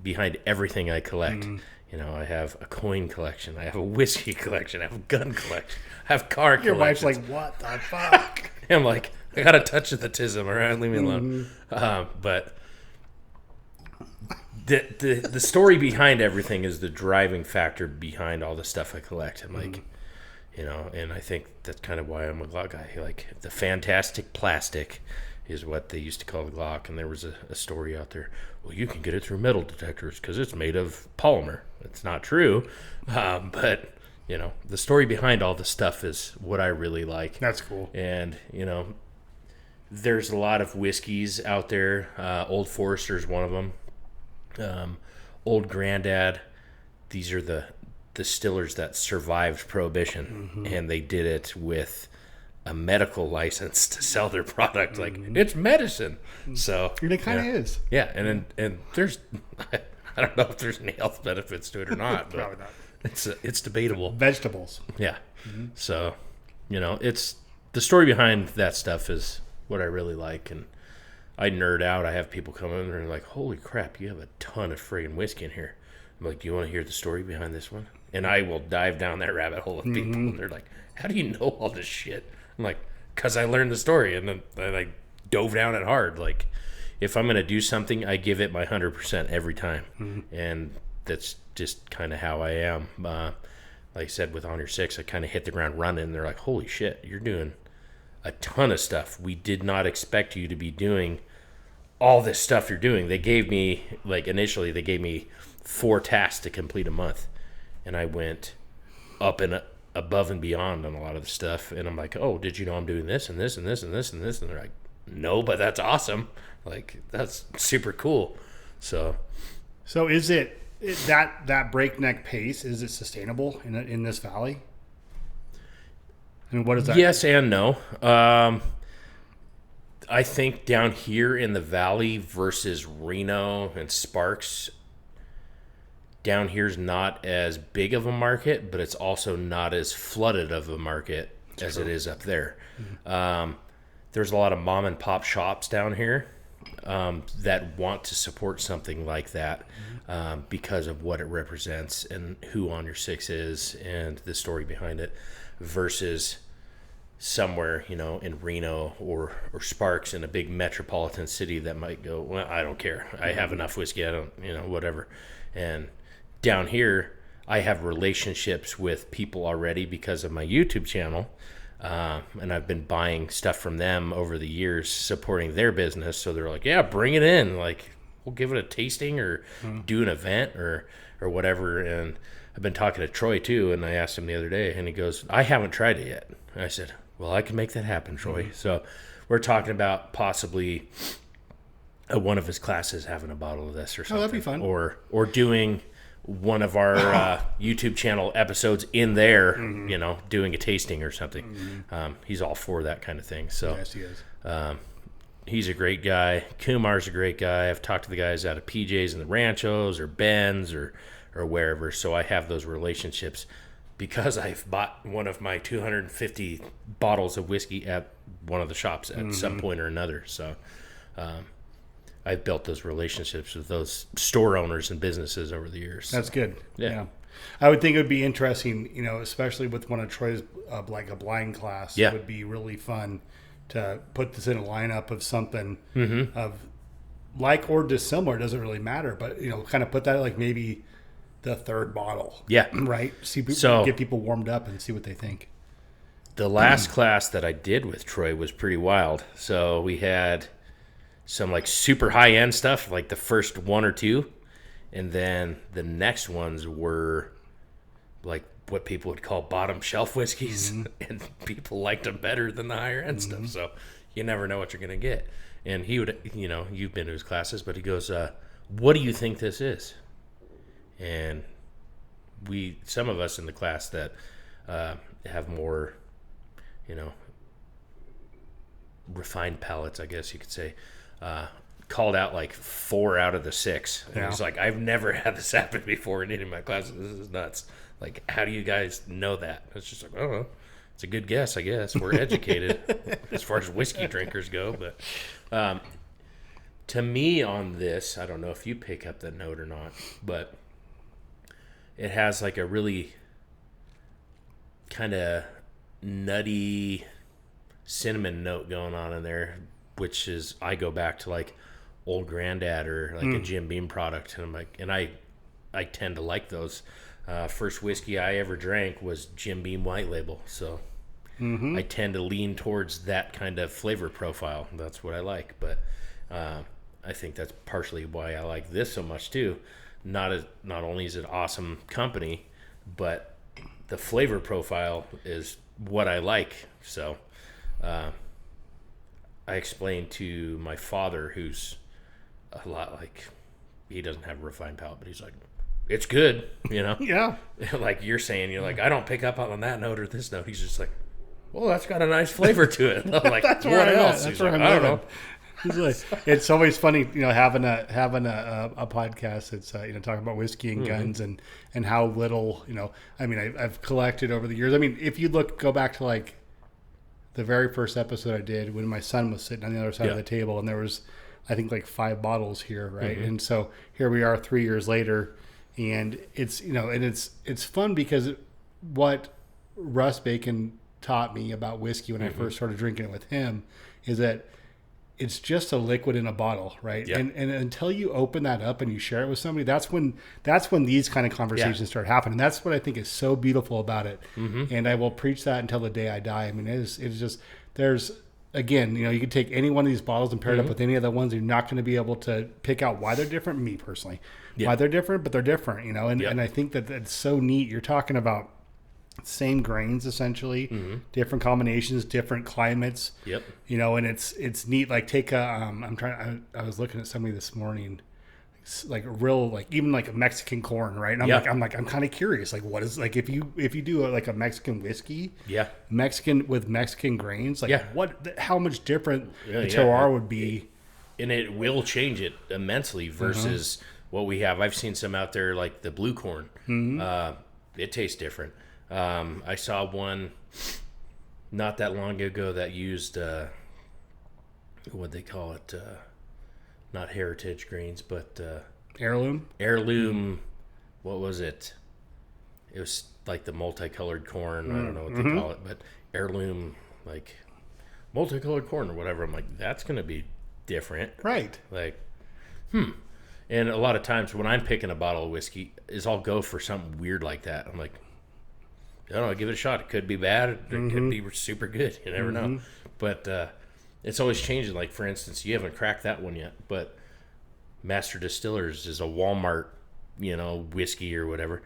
behind everything I collect. You know, I have a coin collection, I have a whiskey collection, I have a gun collection, I have car collections. Your wife's like, what the fuck? I'm like, I got a touch of the tism, all right? Leave me alone. But the story behind everything is the driving factor behind all the stuff I collect. I'm like, you know, and I think that's kind of why I'm a Glock guy. Like, the fantastic plastic is what they used to call the Glock, and there was a story out there. Well, you can get it through metal detectors because it's made of polymer. It's not true, but you know, the story behind all the stuff is what I really like. That's cool. And you know, there's a lot of whiskeys out there. Old Forester's one of them. Old Grandad. These are the distillers that survived Prohibition, and they did it with a medical license to sell their product. Like, it's medicine. So And it kind of is. yeah, and there's I don't know if there's any health benefits to it or not, but Probably not. it's debatable. Vegetables. Yeah. So, you know, it's the story behind that stuff is what I really like, and I nerd out. I have people come in and they're like, holy crap, you have a ton of friggin' whiskey in here. I'm like, do you want to hear the story behind this one? And I will dive down that rabbit hole with people, and they're like, how do you know all this shit? I'm like, because I learned the story, and then I like dove down it hard. Like, if I'm going to do something, I give it my 100% every time, and that's just kind of how I am. Like I said, with On Your Six, I kind of hit the ground running, and they're like, holy shit, you're doing a ton of stuff. We did not expect you to be doing all this stuff you're doing. They gave me, like, initially, they gave me 4 tasks to complete a month, and I went up and above and beyond on a lot of the stuff. And I'm like, oh, did you know I'm doing this and this and this and this and this? And they're like, no, but that's awesome. Like, that's super cool. So is it that breakneck pace? Is it sustainable in this valley? I mean, what is that? Yes and no. I think down here in the valley versus Reno and Sparks, down here's not as big of a market, but it's also not as flooded of a market as it is up there. There's a lot of mom and pop shops down here that want to support something like that because of what it represents and who On Your Six is and the story behind it, versus somewhere, you know, in Reno or Sparks, in a big metropolitan city that might go, well, I don't care. I have enough whiskey. I don't, you know, whatever. And down here, I have relationships with people already because of my YouTube channel. And I've been buying stuff from them over the years, supporting their business. So they're like, yeah, bring it in. Like, we'll give it a tasting or do an event or whatever. And I've been talking to Troy too. And I asked him the other day, and he goes, I haven't tried it yet. And I said, well, I can make that happen, Troy. So we're talking about possibly one of his classes having a bottle of this or something. Oh, that'd be fun. Or doing one of our YouTube channel episodes in there, doing a tasting or something. He's all for that kind of thing. So Yes, he is. He's a great guy. Kumar's a great guy. I've talked to the guys out of PJ's and the Ranchos or Ben's or wherever. So I have those relationships because I've bought one of my 250 bottles of whiskey at one of the shops at some point or another. So I've built those relationships with those store owners and businesses over the years. That's good. Yeah. I would think it would be interesting, especially with one of Troy's, like a blind class. Yeah. It would be really fun to put this in a lineup of something of like or dissimilar. It doesn't really matter, but, kind of put that like maybe the third bottle. Yeah. Right? Get people warmed up and see what they think. The last class that I did with Troy was pretty wild. So we had some like super high-end stuff, like the first one or two, and then the next ones were like what people would call bottom shelf whiskeys, and people liked them better than the higher end stuff. So you never know what you're going to get. And he would, you've been to his classes, but he goes, what do you think this is? And some of us in the class that have more, refined palates, I guess you could say, called out like 4 out of the 6. And Yeah. He's like, I've never had this happen before in any of my classes. This is nuts. Like, how do you guys know that? It's just like, I don't know. It's a good guess, I guess. We're educated as far as whiskey drinkers go. But to me on this, I don't know if you pick up the note or not, but it has like a really kind of nutty cinnamon note going on in there, which is, I go back to like Old Granddad or like a Jim Beam product, and I'm like, and I tend to like those. First whiskey I ever drank was Jim Beam White Label, so I tend to lean towards that kind of flavor profile. That's what I like, but I think that's partially why I like this so much too. Not only is it awesome company, but the flavor profile is what I like. So I explained to my father, who's a lot like, he doesn't have a refined palate, but he's like, it's good, Yeah. Like you're saying, you're like, I don't pick up on that note or this note. He's just like, well, that's got a nice flavor to it. I'm like, That's what where I'm at. else? That's He's where like, I'm I don't living. know. It's like, it's always funny, having a podcast that's talking about whiskey and guns and how little, I've collected over the years. I mean, if you go back to like the very first episode I did when my son was sitting on the other side of the table, and there was, I think, like 5 bottles here, right? And so here we are 3 years later, and it's and it's fun because what Russ Bacon taught me about whiskey when I first started drinking it with him is that it's just a liquid in a bottle, right? Yeah. And until you open that up and you share it with somebody, that's when these kind of conversations start happening. That's what I think is so beautiful about it. And I will preach that until the day I die. I mean, it's just, there's, again, you can take any one of these bottles and pair it up with any of the ones. You're not going to be able to pick out why they're different. Me personally, why they're different, but they're different, and I think that that's so neat. You're talking about same grains, essentially, different combinations, different climates. Yep. And it's neat. Like take a, I was looking at somebody this morning, like a real, like even like a Mexican corn, right? And I'm kind of curious, like what is, like if you do like a Mexican whiskey, Mexican with Mexican grains, like how much different the terroir would be. And it will change it immensely versus what we have. I've seen some out there like the blue corn. It tastes different. I saw one not that long ago that used what they call it, not heritage greens, but heirloom. What was it? It was like the multicolored corn. I don't know what they call it, but heirloom, like multicolored corn or whatever. I'm like, that's gonna be different, right? Like, And a lot of times when I'm picking a bottle of whiskey, I'll go for something weird like that. I'm like, I don't know, give it a shot. It could be bad. It could be super good. You never know. But it's always changing. Like, for instance, you haven't cracked that one yet, but Master Distillers is a Walmart, whiskey or whatever.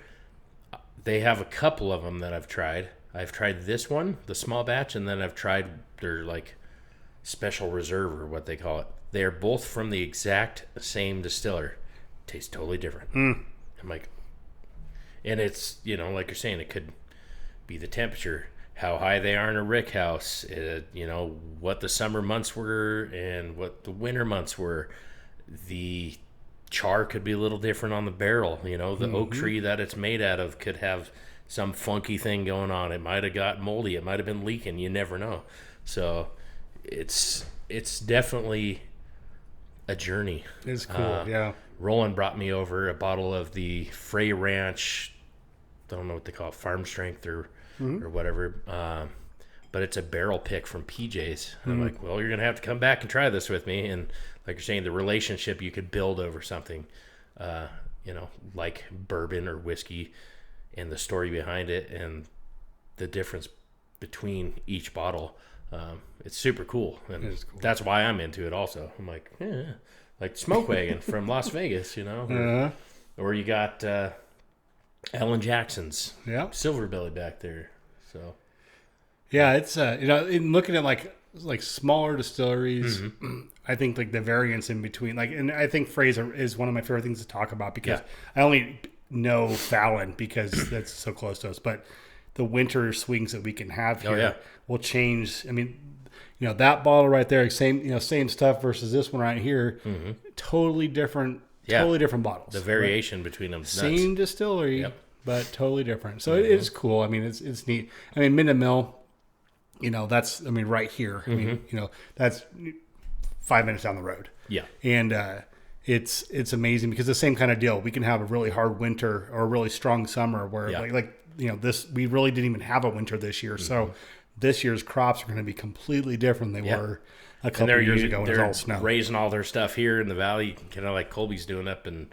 They have a couple of them that I've tried. I've tried this one, the small batch, and then I've tried their, like, special reserve or what they call it. They are both from the exact same distiller. Tastes totally different. I'm like, And it's, like you're saying, it could be the temperature, how high they are in a rick house, what the summer months were and what the winter months were. The char could be a little different on the barrel. The oak tree that it's made out of could have some funky thing going on. It might have got moldy. It might have been leaking. You never know. So it's definitely a journey. It's cool. Yeah. Roland brought me over a bottle of the Frey Ranch, I don't know what they call it, farm strength or whatever. But it's a barrel pick from PJ's. And I'm like, well, you're going to have to come back and try this with me. And like you're saying, the relationship you could build over something, like bourbon or whiskey, and the story behind it and the difference between each bottle. It's super cool. And that's why I'm into it also. I'm like, like Smoke Wagon from Las Vegas, or you got Alan Jackson's Silver Belly back there. So yeah, it's in looking at like smaller distilleries, I think like the variance in between, and I think Fraser is one of my favorite things to talk about because I only know Fallon because that's so close to us, but the winter swings that we can have here will change. I mean, that bottle right there, same stuff versus this one right here, totally different bottles. The variation between them, same distillery, but totally different. So it is cool. I mean, it's neat. I mean, Minute Mill, that's right here. I mean, that's 5 minutes down the road. Yeah, and it's amazing because the same kind of deal. We can have a really hard winter or a really strong summer where this, we really didn't even have a winter this year. So this year's crops are going to be completely different than they were a couple of years ago when it was all snow. Raising all their stuff here in the valley, kind of like Colby's doing up in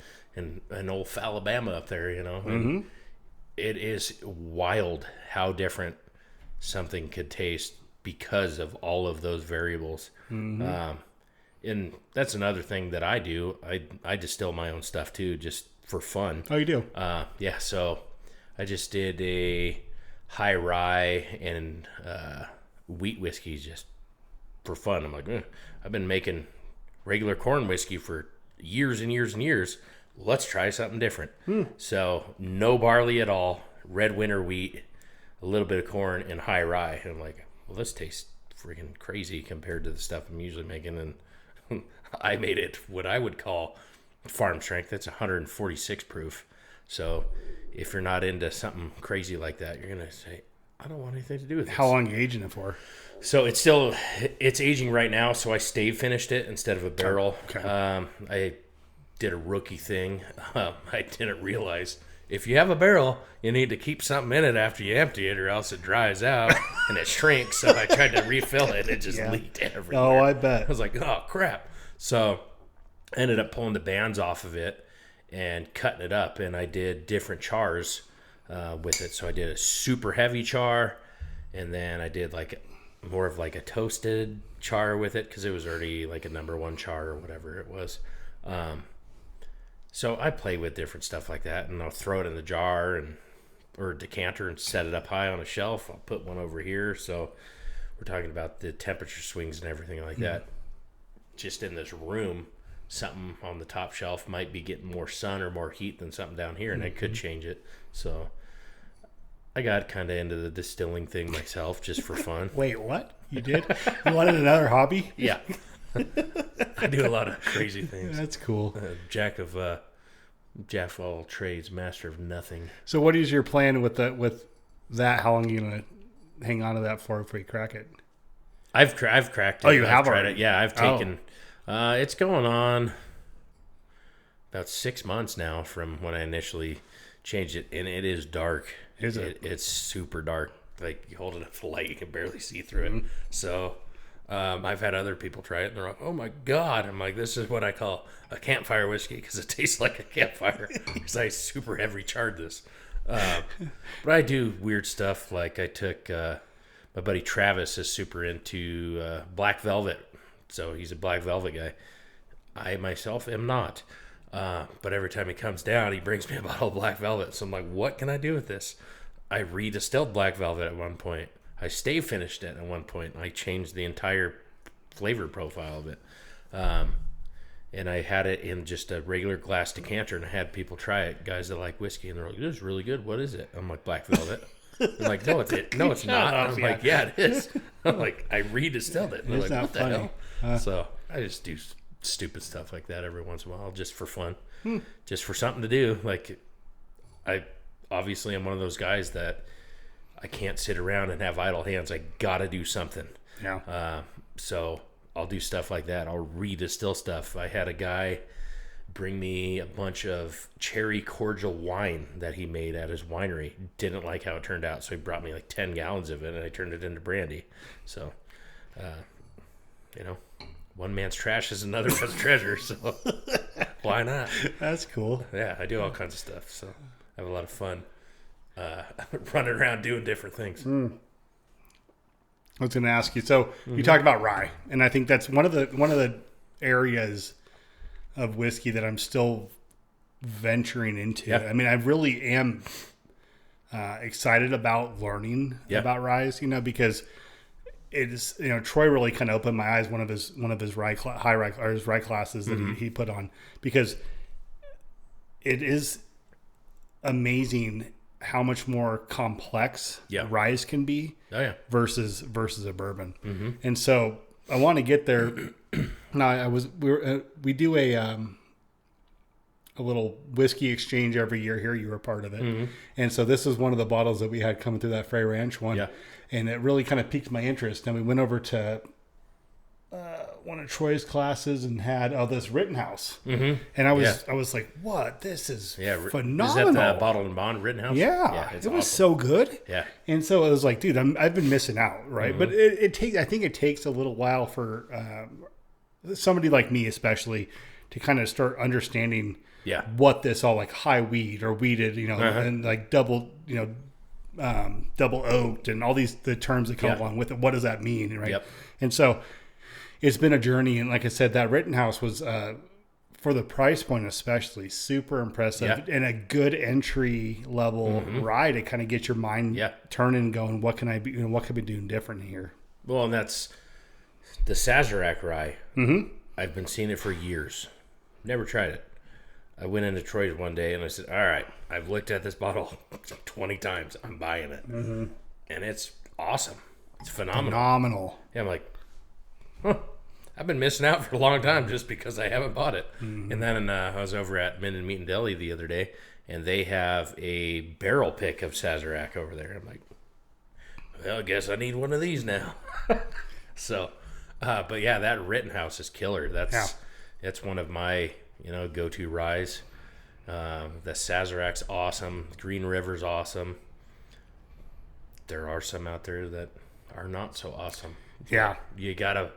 old Alabama up there, And it is wild how different something could taste because of all of those variables. And that's another thing that I do. I distill my own stuff too, just for fun. Oh, you do? Yeah. So I just did a high rye and wheat whiskey just for fun. I'm like, I've been making regular corn whiskey for years and years and years. Let's try something different. So no barley at all, red winter wheat, a little bit of corn, and high rye. And I'm like, well, this tastes freaking crazy compared to the stuff I'm usually making. And I made it what I would call farm strength. It's 146 proof. So if you're not into something crazy like that, you're going to say, I don't want anything to do with this. How long are you aging it for? So it's aging right now. So I stave finished it instead of a barrel. Okay. I did a rookie thing. I didn't realize if you have a barrel, you need to keep something in it after you empty it or else it dries out and it shrinks. So I tried to refill it and it just leaked everywhere. Oh, I bet. I was like, oh, crap. So I ended up pulling the bands off of it and cutting it up, and I did different chars with it. So I did a super heavy char, and then I did more of a toasted char with it because it was already like a number one char or whatever it was. So I play with different stuff like that, and I'll throw it in the jar or a decanter and set it up high on a shelf. I'll put one over here. So we're talking about the temperature swings and everything like that. Just in this room, something on the top shelf might be getting more sun or more heat than something down here, and I could change it. So I got kind of into the distilling thing myself just for fun. Wait, what? You did? You wanted another hobby? Yeah. I do a lot of crazy things. That's cool. Jack of all trades, master of nothing. So what is your plan with that? How long are you going to hang on to that for if we crack it? I've cracked it. Oh, you I've have tried already? it. Yeah, I've taken it's going on about 6 months now from when I initially changed it, and it is dark. Is it? It's super dark. Like, you hold it up to the light, you can barely see through it. So I've had other people try it, and they're like, oh my God. I'm like, this is what I call a campfire whiskey because it tastes like a campfire because I super heavy charred this. But I do weird stuff. Like I took my buddy Travis is super into black velvet. So he's a black velvet guy. I myself am not. But every time he comes down, he brings me a bottle of black velvet. So I'm like, what can I do with this? I redistilled black velvet at one point. I stave finished it at one point. I changed the entire flavor profile of it. And I had it in just a regular glass decanter, and I had people try it, guys that like whiskey, and they're like, "This is really good. What is it?" I'm like, "Black Velvet." I'm like, "No, it's not." I'm like, "Yeah, it is." I'm like, "I redistilled it." And they're like, "What the hell?" So I just do stupid stuff like that every once in a while, just for fun, just for something to do. Like, I obviously am one of those guys that I can't sit around and have idle hands. I gotta do something. Yeah. So I'll do stuff like that. I'll redistill stuff. I had a guy bring me a bunch of cherry cordial wine that he made at his winery. Didn't like how it turned out, so he brought me like 10 gallons of it, and I turned it into brandy. So, one man's trash is another man's treasure, so why not? That's cool. Yeah, I do all kinds of stuff, so I have a lot of fun running around doing different things. I was going to ask you. So you talked about rye, and I think that's one of the areas of whiskey that I'm still venturing into. Yeah. I mean, I really am excited about learning about rye, because it is, Troy really kind of opened my eyes. One of his rye classes that he put on, because it is amazing how much more complex ryes can be versus a bourbon. Mm-hmm. And so I want to get there. Now we do a little whiskey exchange every year here. You were part of it. Mm-hmm. And so this is one of the bottles that we had coming through that Frey Ranch one. Yeah. And it really kind of piqued my interest. And we went over to one of Troy's classes and had this Rittenhouse. Mm-hmm. And I was like, what? This is phenomenal. Is that the Bottled and Bond Rittenhouse? Yeah. It was so good. Yeah. And so I was like, dude, I've been missing out, right? Mm-hmm. But I think it takes a little while for somebody like me especially to kind of start understanding what this all, like high wheat or wheated, and like double oaked and all the terms that come along with it. What does that mean, right? Yep. And so it's been a journey, and like I said, that Rittenhouse was for the price point especially super impressive and a good entry level rye to kind of get your mind turning, going, what can I be, what can I be doing different here? Well, and that's the Sazerac rye. Mm-hmm. I've been seeing it for years. Never tried it. I went into Troy's one day and I said, all right, I've looked at this bottle 20 times. I'm buying it. Mm-hmm. And it's awesome. It's phenomenal. Yeah, I'm like, I've been missing out for a long time just because I haven't bought it. Mm-hmm. And then I was over at Minden Meat and Deli the other day, and they have a barrel pick of Sazerac over there. I'm like, well, I guess I need one of these now. So, but yeah, that Rittenhouse is killer. That's one of my go-to ryes. The Sazerac's awesome. Green River's awesome. There are some out there that are not so awesome. Yeah, you gotta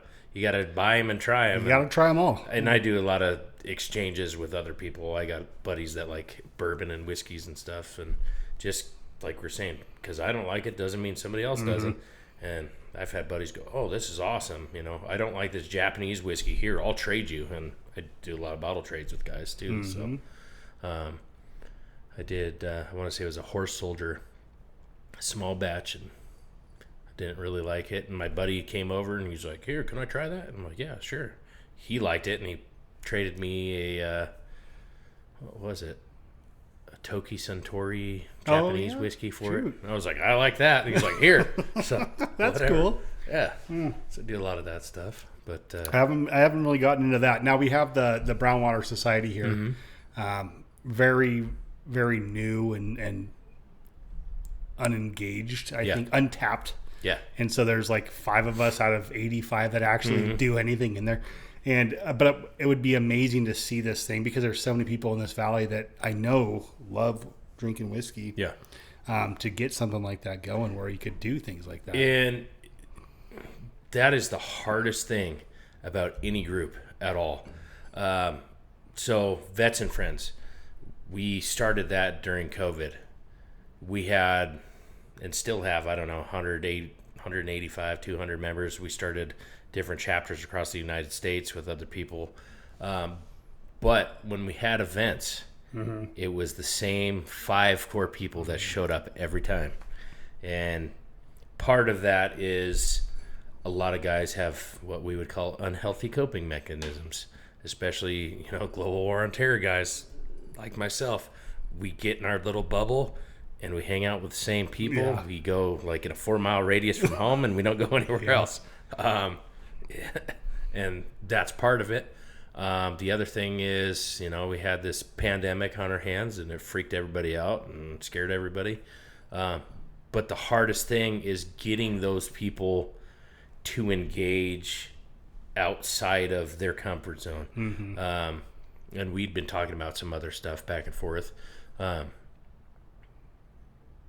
buy them and try them. You gotta try them all. And I do a lot of exchanges with other people. I got buddies that like bourbon and whiskeys and stuff, and just like we're saying, because I don't like it doesn't mean somebody else doesn't. And I've had buddies go, "Oh, this is awesome. I don't like this Japanese whiskey. Here, I'll trade you." And I do a lot of bottle trades with guys too. Mm-hmm. So I did. I want to say it was a Horse Soldier, a small batch, and didn't really like it, and my buddy came over and he's like, "Here, can I try that?" And I'm like, "Yeah, sure." He liked it, and he traded me a what was it, a Toki Suntory Japanese whiskey for it. And I was like, "I like that." And he's like, "Here." So that's cool. Yeah. So I do a lot of that stuff, but I haven't really gotten into that. Now we have the Brownwater Society here, very very new and unengaged. I think untapped. Yeah. And so there's like 5 of us out of 85 that actually do anything in there. And but it would be amazing to see this thing, because there's so many people in this valley that I know love drinking whiskey. Yeah. To get something like that going where you could do things like that. And that is the hardest thing about any group at all. So Vets and Friends, we started that during COVID. We had, and still have, 185, 200 members. We started different chapters across the United States with other people. But when we had events, it was the same 5 core people that showed up every time. And part of that is a lot of guys have what we would call unhealthy coping mechanisms. especially, global war on terror guys like myself, we get in our little bubble and we hang out with the same people. Yeah. We go like in a 4-mile radius from home and we don't go anywhere else. And that's part of it. The other thing is, we had this pandemic on our hands and it freaked everybody out and scared everybody. But the hardest thing is getting those people to engage outside of their comfort zone. Mm-hmm. And we'd been talking about some other stuff back and forth.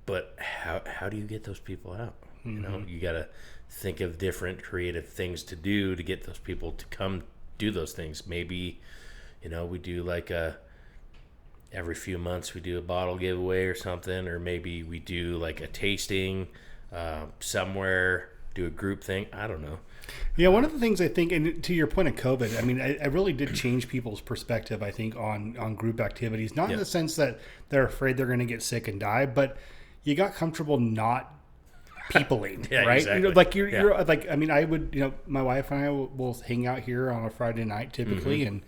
But how do you get those people out? Mm-hmm. You got to think of different creative things to do to get those people to come do those things. Maybe, we do like every few months we do a bottle giveaway or something, or maybe we do like a tasting somewhere, do a group thing. I don't know. Yeah, one of the things I think, and to your point of COVID, I mean, I really did change people's perspective, I think, on group activities. Not in the sense that they're afraid they're going to get sick and die, but you got comfortable not peopling, yeah, right? Exactly. You're like, I mean, I would, my wife and I will hang out here on a Friday night typically, mm-hmm. and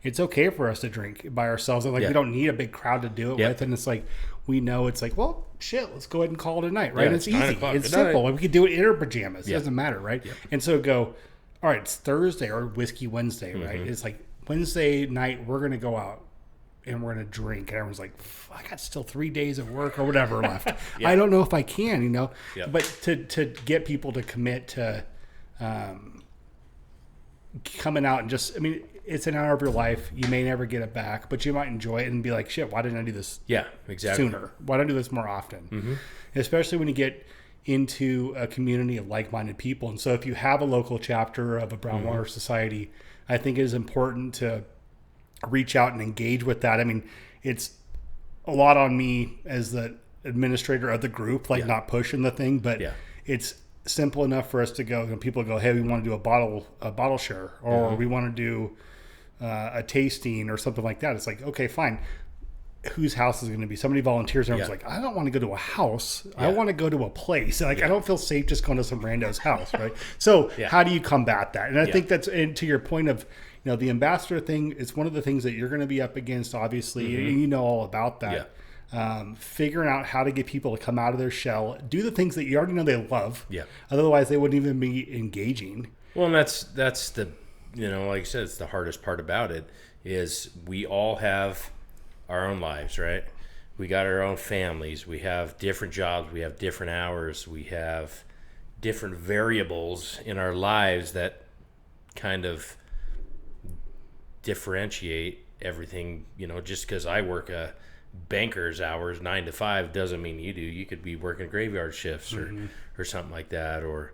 it's okay for us to drink by ourselves. And we don't need a big crowd to do it with. And it's like, we know it's like, well, shit, let's go ahead and call it a night, right? And it's easy. It's simple. And we could do it in our pajamas. It doesn't matter, right? Yep. And so go, all right, it's Thursday or Whiskey Wednesday, right? Mm-hmm. It's like Wednesday night, we're going to go out and we're going to drink. And everyone's like, I got still 3 days of work or whatever left. I don't know if I can, But to get people to commit to coming out and just, I mean, it's an hour of your life. You may never get it back, but you might enjoy it and be like, shit, why didn't I do this sooner? Why don't I do this more often? Mm-hmm. Especially when you get into a community of like-minded people. And so if you have a local chapter of a Brown Water Society, I think it is important to reach out and engage with that. I mean, it's a lot on me as the administrator of the group, not pushing the thing, but it's simple enough for us to go, and people go, hey, we want to do a bottle share, or we want to do a tasting or something like that. It's like, okay, fine. Whose house is it going to be? Somebody volunteers, and I was like, I don't want to go to a house. I want to go to a place. Like, I don't feel safe just going to some rando's house, right? So how do you combat that? And I think that's, and to your point of, the ambassador thing, it's one of the things that you're going to be up against, obviously, and you know all about that. Figuring out how to get people to come out of their shell, do the things that you already know they love. Otherwise, they wouldn't even be engaging. Well, and that's the, like I said, it's the hardest part about it is we all have our own lives, right? We got our own families. We have different jobs. We have different hours. We have different variables in our lives that kind of differentiate everything. Just because I work a banker's hours 9 to 5 doesn't mean you do. You could be working graveyard shifts or something like that, or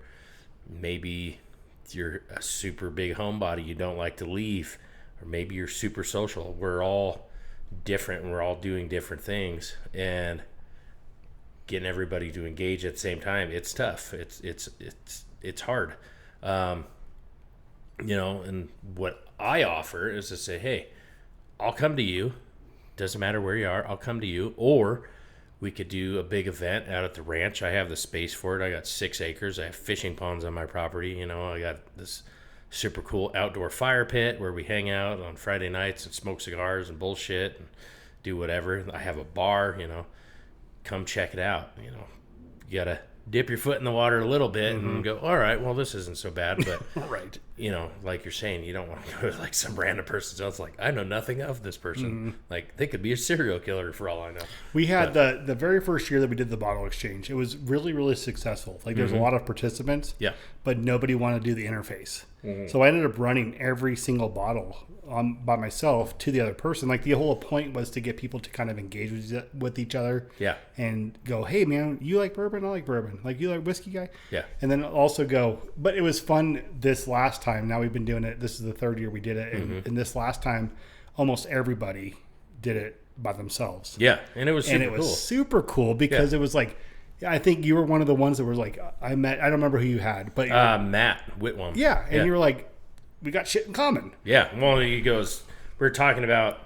maybe you're a super big homebody, you don't like to leave, or maybe you're super social. We're all different and we're all doing different things, and getting everybody to engage at the same time, it's tough. It's hard. And what I offer is to say, hey, I'll come to you. Doesn't matter where you are, I'll come to you. Or we could do a big event out at the ranch. I have the space for it. I got 6 acres. I have fishing ponds on my property. I got this super cool outdoor fire pit where we hang out on Friday nights and smoke cigars and bullshit and do whatever. I have a bar, come check it out. You got to dip your foot in the water a little bit and go, all right, well, this isn't so bad. But, right. Like you're saying, you don't want to go to like some random person's house. Like, I know nothing of this person. Like, they could be a serial killer for all I know. We had the very first year that we did the bottle exchange. It was really, really successful. Like, there's a lot of participants, but nobody wanted to do the interface. So I ended up running every single bottle by myself to the other person. Like, the whole point was to get people to kind of engage with each other. And go, hey, man, you like bourbon? I like bourbon. Like, you like whiskey guy? And then also go, but it was fun this last time. Now we've been doing it. This is the 3rd year we did it. And this last time, almost everybody did it by themselves. And it was super cool. Super cool because it was like, I think you were one of the ones that was like, I don't remember who you had, but Matt Whitwam. And you were like, we got shit in common. Well, he goes, we're talking about,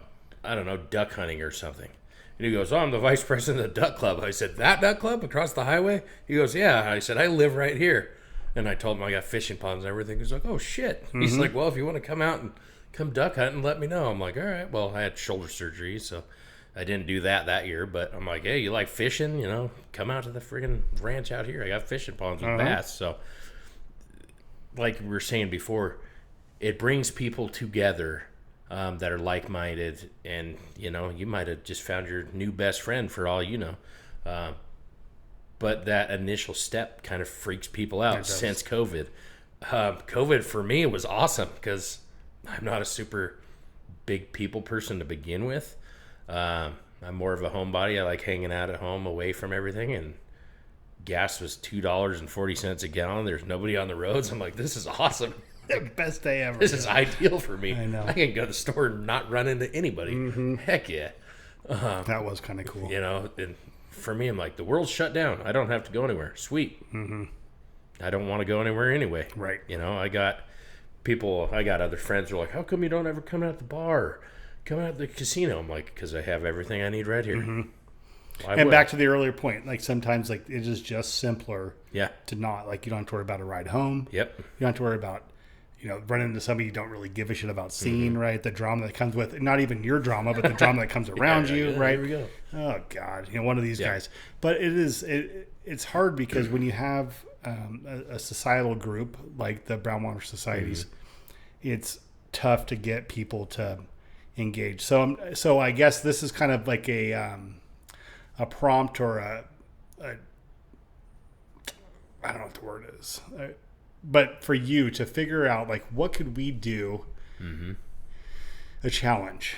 I don't know, duck hunting or something. And he goes, I'm the vice president of the duck club. I said, that duck club across the highway? He goes, yeah. I said, I live right here. And I told him I got fishing ponds and everything. He's like, oh shit. He's like, well, if you want to come out and come duck hunt and let me know. I'm like, all right. Well, I had shoulder surgery, so I didn't do that year. But I'm like, hey, you like fishing? Come out to the friggin' ranch out here. I got fishing ponds with bass. So, like we were saying before, it brings people together that are like-minded, and you might have just found your new best friend for all you know. But that initial step kind of freaks people out since COVID. COVID for me was awesome because I'm not a super big people person to begin with. I'm more of a homebody. I like hanging out at home away from everything, and gas was $2.40 a gallon. There's nobody on the roads. I'm like, this is awesome. Best day ever. This is ideal for me. I know. I can go to the store and not run into anybody. Mm-hmm. Heck yeah. That was kind of cool. And for me, I'm like, the world's shut down. I don't have to go anywhere. Sweet. Mm-hmm. I don't want to go anywhere anyway. Right. I got other friends who are like, how come you don't ever come out the bar? Come out the casino? I'm like, because I have everything I need right here. Mm-hmm. Back to the earlier point, like sometimes like it is just simpler to not, like you don't have to worry about a ride home. Yep. You don't have to worry about, running into somebody you don't really give a shit about seeing, right? The drama that comes with, not even your drama, but the drama that comes around you, right? Here we go. Oh God, one of these guys. But it's hard because when you have a societal group like the Brownwater Societies, it's tough to get people to engage. So I guess this is kind of like a prompt or a I don't know what the word is. But for you to figure out, like, what could we do, a challenge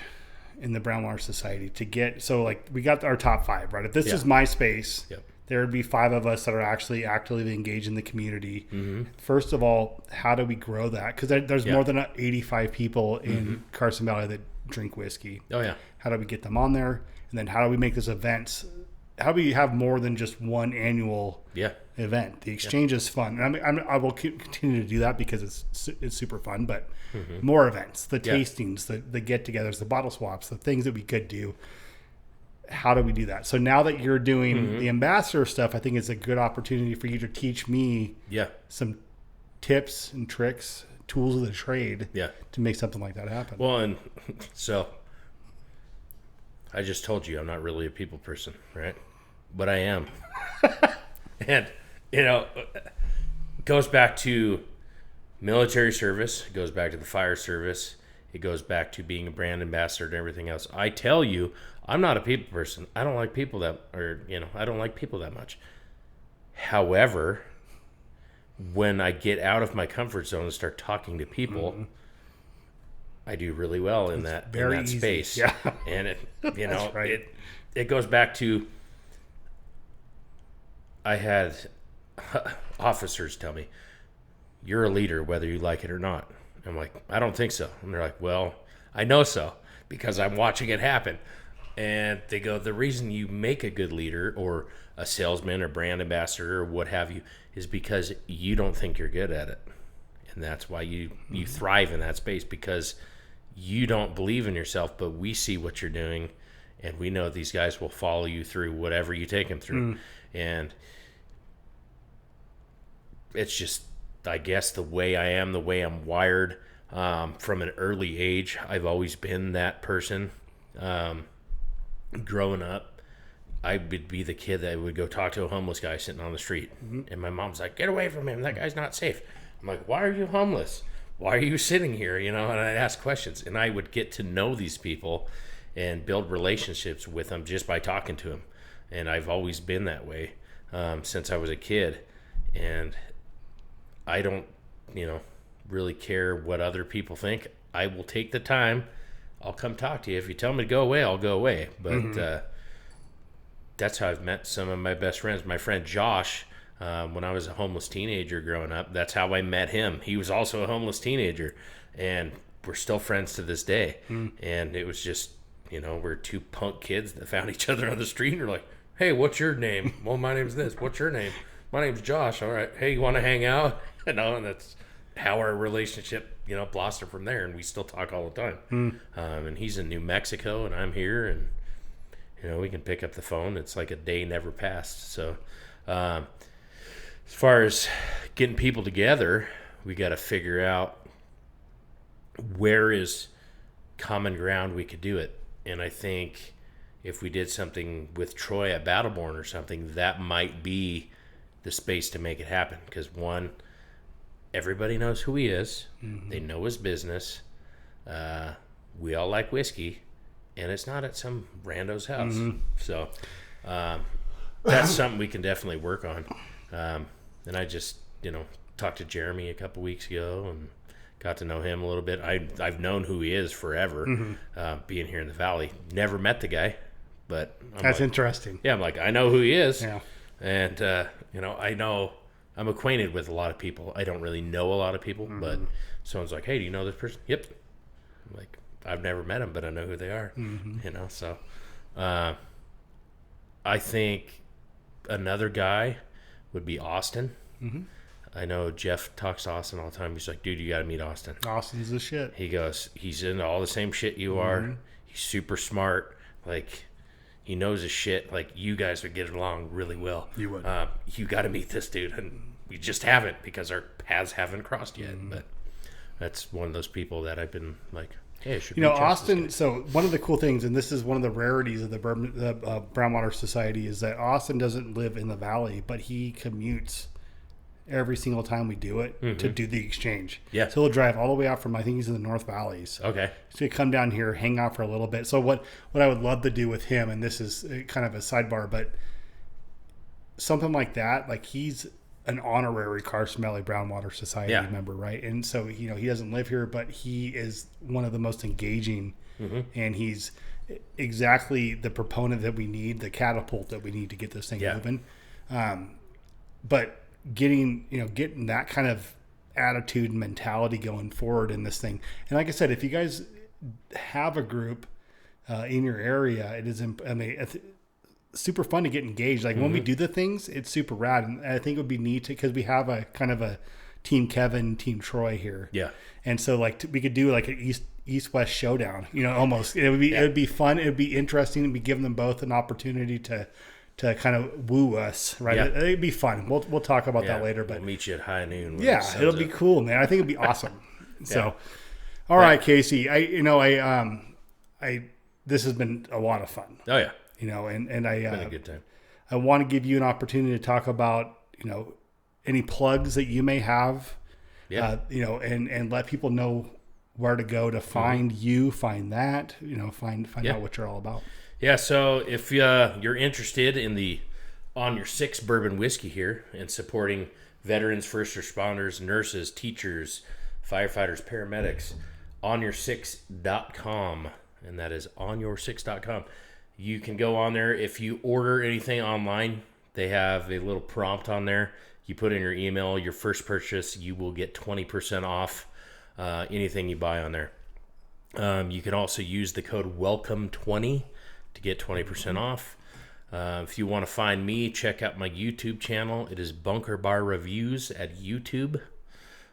in the Brownwater Society to get, so like we got our top 5, right? If this is my space, there would be 5 of us that are actually actively engaged in the community. First of all, how do we grow that? Because there's more than 85 people in Carson Valley that drink whiskey. Oh yeah. How do we get them on there? And then how do we make this events? How do we have more than just one annual event? The exchange is fun. And I will continue to do that because it's super fun, but more events, the tastings, the get-togethers, the bottle swaps, the things that we could do. How do we do that? So now that you're doing the ambassador stuff, I think it's a good opportunity for you to teach me some tips and tricks, tools of the trade to make something like that happen. Well, and so I just told you I'm not really a people person, right? But I am. And, it goes back to military service. It goes back to the fire service. It goes back to being a brand ambassador and everything else. I tell you, I'm not a people person. I don't like people I don't like people that much. However, when I get out of my comfort zone and start talking to people, I do really well in that space. Yeah. And it, right. it goes back to, I had officers tell me, you're a leader whether you like it or not. I'm like, I don't think so. And they're like, well, I know so because I'm watching it happen. And they go, the reason you make a good leader or a salesman or brand ambassador or what have you is because you don't think you're good at it. And that's why you thrive in that space, because you don't believe in yourself, but we see what you're doing and we know these guys will follow you through whatever you take them through. And it's just, I guess, the way I am, the way I'm wired. From an early age, I've always been that person. Growing up, I would be the kid that would go talk to a homeless guy sitting on the street. And my mom's like, get away from him. That guy's not safe. I'm like, why are you homeless? Why are you sitting here? And I'd ask questions. And I would get to know these people and build relationships with them just by talking to them. And I've always been that way since I was a kid. And I don't, really care what other people think. I will take the time. I'll come talk to you. If you tell me to go away, I'll go away. But that's how I've met some of my best friends. My friend Josh, when I was a homeless teenager growing up, that's how I met him. He was also a homeless teenager, and we're still friends to this day. And it was just, we're 2 punk kids that found each other on the street and we're like, hey, what's your name? Well, my name's this. What's your name? My name's Josh. All right. Hey, you want to hang out? And that's how our relationship, blossomed from there. And we still talk all the time. And he's in New Mexico and I'm here, and, we can pick up the phone. It's like a day never passed. So, as far as getting people together, we got to figure out where is common ground we could do it. And I think if we did something with Troy at Battleborn or something, that might be the space to make it happen. Because one, everybody knows who he is. Mm-hmm. They know his business. We all like whiskey, and it's not at some rando's house. Mm-hmm. So that's something we can definitely work on. And I just, talked to Jeremy a couple weeks ago and got to know him a little bit. I've known who he is forever, mm-hmm. Being here in the Valley. Never met the guy, but that's interesting. Yeah, I'm like, I know who he is. Yeah. And, I know I'm acquainted with a lot of people. I don't really know a lot of people, mm-hmm. but someone's like, hey, do you know this person? Yep. I'm like, I've never met them, but I know who they are, mm-hmm. So I think another guy would be Austin. Mm-hmm. I know Jeff talks to Austin all the time. He's like, dude, you got to meet Austin. Austin's the shit. He goes, he's into all the same shit you are. He's super smart. Like, he knows his shit. Like, you guys would get along really well. You would. You got to meet this dude. And we just haven't because our paths haven't crossed yet. Mm-hmm. But that's one of those people that I've been like, hey, I should Austin, so one of the cool things, and this is one of the rarities of the Brownwater Society, is that Austin doesn't live in the Valley, but he commutes every single time we do it to do the exchange. Yeah. So he'll drive all the way out from, I think he's in the North Valleys. Okay. So he'll come down here, hang out for a little bit. So what I would love to do with him, and this is kind of a sidebar, but something like that, like he's an honorary Carson Valley Brownwater Society member, right? And so, he doesn't live here, but he is one of the most engaging, and he's exactly the proponent that we need, the catapult that we need to get this thing moving. But getting that kind of attitude and mentality going forward in this thing. And like I said, if you guys have a group in your area, it is, it's super fun to get engaged. Like when we do the things, it's super rad. And I think it would be neat because we have a kind of a Team Kevin, Team Troy here. Yeah. And so like we could do like an East-West showdown, almost. It would be fun. It would be interesting. It'd be giving them both an opportunity to kind of woo us, right? Yeah. It'd be fun. We'll talk about that later. But we'll meet you at high noon. It'll be cool, man. I think it'd be awesome. So, all right, Casey. This has been a lot of fun. Oh yeah. And I been a good time. I want to give you an opportunity to talk about any plugs that you may have. Yeah. And let people know where to go to find you, find that. Find out what you're all about. Yeah, so if you're interested in the On Your Six Bourbon whiskey here and supporting veterans, first responders, nurses, teachers, firefighters, paramedics, onyoursix.com, and that is onyoursix.com. You can go on there. If you order anything online, they have a little prompt on there. You put in your email, your first purchase, you will get 20% off anything you buy on there. You can also use the code WELCOME20 to get 20% off. If you want to find me, check out my YouTube channel. It is Bunker Bar Reviews at YouTube.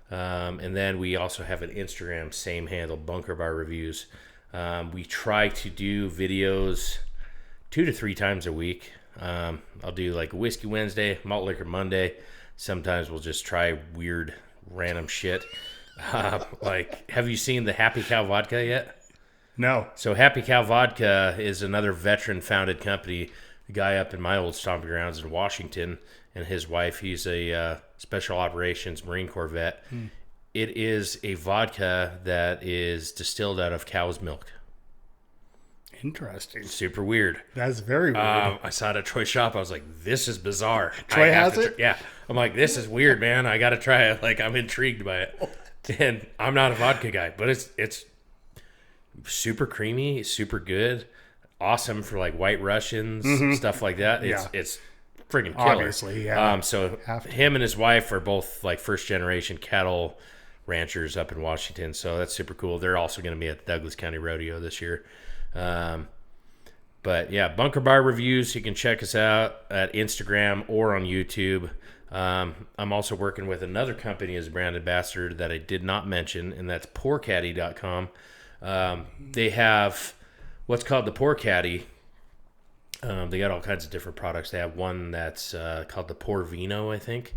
And then we also have an Instagram, same handle, Bunker Bar Reviews. We try to do videos 2 to 3 times a week. I'll do like a Whiskey Wednesday, Malt Liquor Monday. Sometimes we'll just try weird, random shit. Like, have you seen the Happy Cow Vodka yet? No. So Happy Cow Vodka is another veteran-founded company. The guy up in my old stomping grounds in Washington and his wife, he's a special operations Marine Corps vet. It is a vodka that is distilled out of cow's milk. Interesting. Super weird. That's very weird. I saw it at Troy's shop. I was like, this is bizarre. Troy has it? Yeah. I'm like, this is weird, man. I got to try it. Like, I'm intrigued by it. And I'm not a vodka guy, but it's super creamy, super good, awesome for like White Russians, stuff like that. It's friggin' killer. Obviously, yeah. So him and his wife are both like first generation cattle ranchers up in Washington, so that's super cool. They're also going to be at the Douglas County Rodeo this year. But yeah, Bunker Bar Reviews. You can check us out at Instagram or on YouTube. I'm also working with another company as a brand ambassador that I did not mention, and that's PourCaddy.com. They have what's called the Pour Caddy. They got all kinds of different products. They have one that's called the Pour Vino, I think,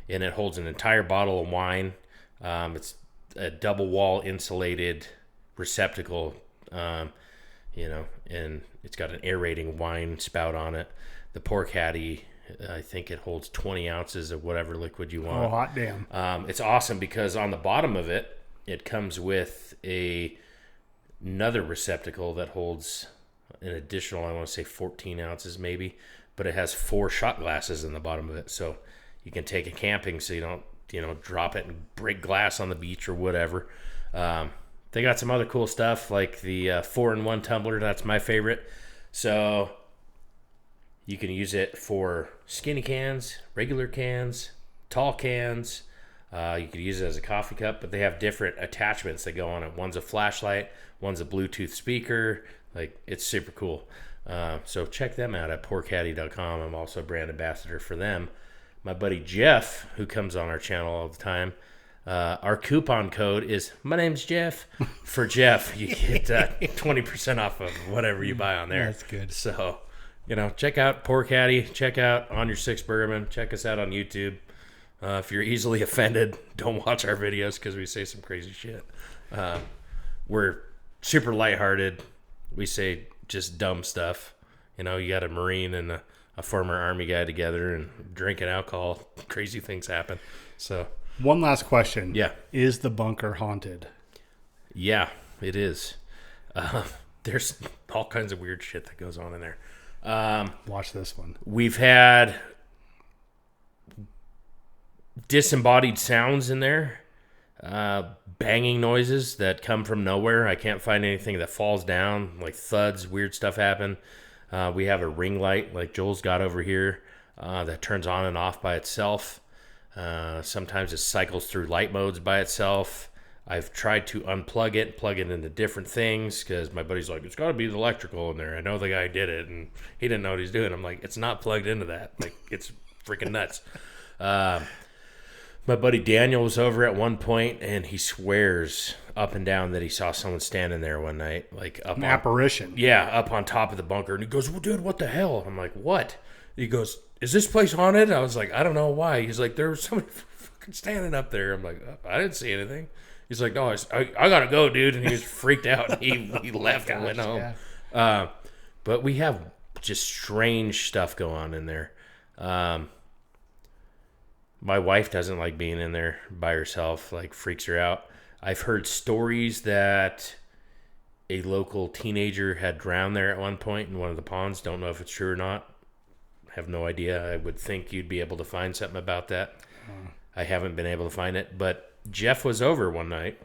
and it holds an entire bottle of wine. It's a double wall insulated receptacle, you know, and it's got an aerating wine spout on it. The pour caddy, I think it holds 20 ounces of whatever liquid you want. Oh, hot damn. It's awesome because on the bottom of it, it comes with another receptacle that holds an additional, I want to say 14 ounces maybe, but it has 4 shot glasses in the bottom of it. So you can take it camping so you don't, you know, drop it and break glass on the beach or whatever. They got some other cool stuff like the 4-in-1 tumbler. That's my favorite. So you can use it for skinny cans, regular cans, tall cans. You could use it as a coffee cup, but they have different attachments that go on it. One's a flashlight, one's a Bluetooth speaker. Like, it's super cool. So check them out at pourcaddy.com. I'm also a brand ambassador for them. My buddy Jeff, who comes on our channel all the time, our coupon code is "My name's Jeff" for Jeff. You get 20% off of whatever you buy on there. That's good. So, you know, check out Pour Caddy. Check out On Your Six Bourbon. Check us out on YouTube. If you're easily offended, don't watch our videos because we say some crazy shit. We're super lighthearted. We say just dumb stuff. You know, you got a Marine and a former Army guy together and drinking alcohol. Crazy things happen. So, one last question. Yeah. Is the bunker haunted? Yeah, it is. There's all kinds of weird shit that goes on in there. Watch this one. We've had disembodied sounds in there, banging noises that come from nowhere. I can't find anything that falls down, like thuds, weird stuff happen. We have a ring light like Joel's got over here that turns on and off by itself. Sometimes it cycles through light modes by itself. I've tried to unplug it, plug it into different things because my buddy's like, it's got to be the electrical in there. I know the guy did it and he didn't know what he's doing. I'm like, it's not plugged into that. Like, it's freaking nuts. My buddy Daniel was over at one point and he swears up and down that he saw someone standing there one night, like up An apparition. Yeah, up on top of the bunker. And he goes, well, dude, what the hell? I'm like, what? He goes, is this place haunted? I was like, I don't know why. He's like, there was somebody fucking standing up there. I'm like, I didn't see anything. He's like, no, I gotta go, dude. And he was freaked out. He left and went home. Yeah. But we have just strange stuff go on in there. My wife doesn't like being in there by herself, like freaks her out. I've heard stories that a local teenager had drowned there at one point in one of the ponds. Don't know if it's true or not. Have no idea. I would think you'd be able to find something about that. I haven't been able to find it, but Jeff was over one night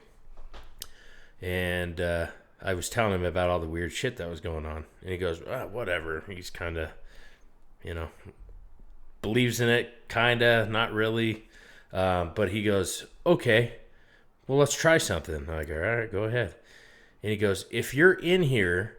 and I was telling him about all the weird shit that was going on. And he goes, whatever. He's kind of, you know, believes in it, kind of, not really. But he goes, okay, well, let's try something. I'm like, all right, go ahead. And he goes, if you're in here,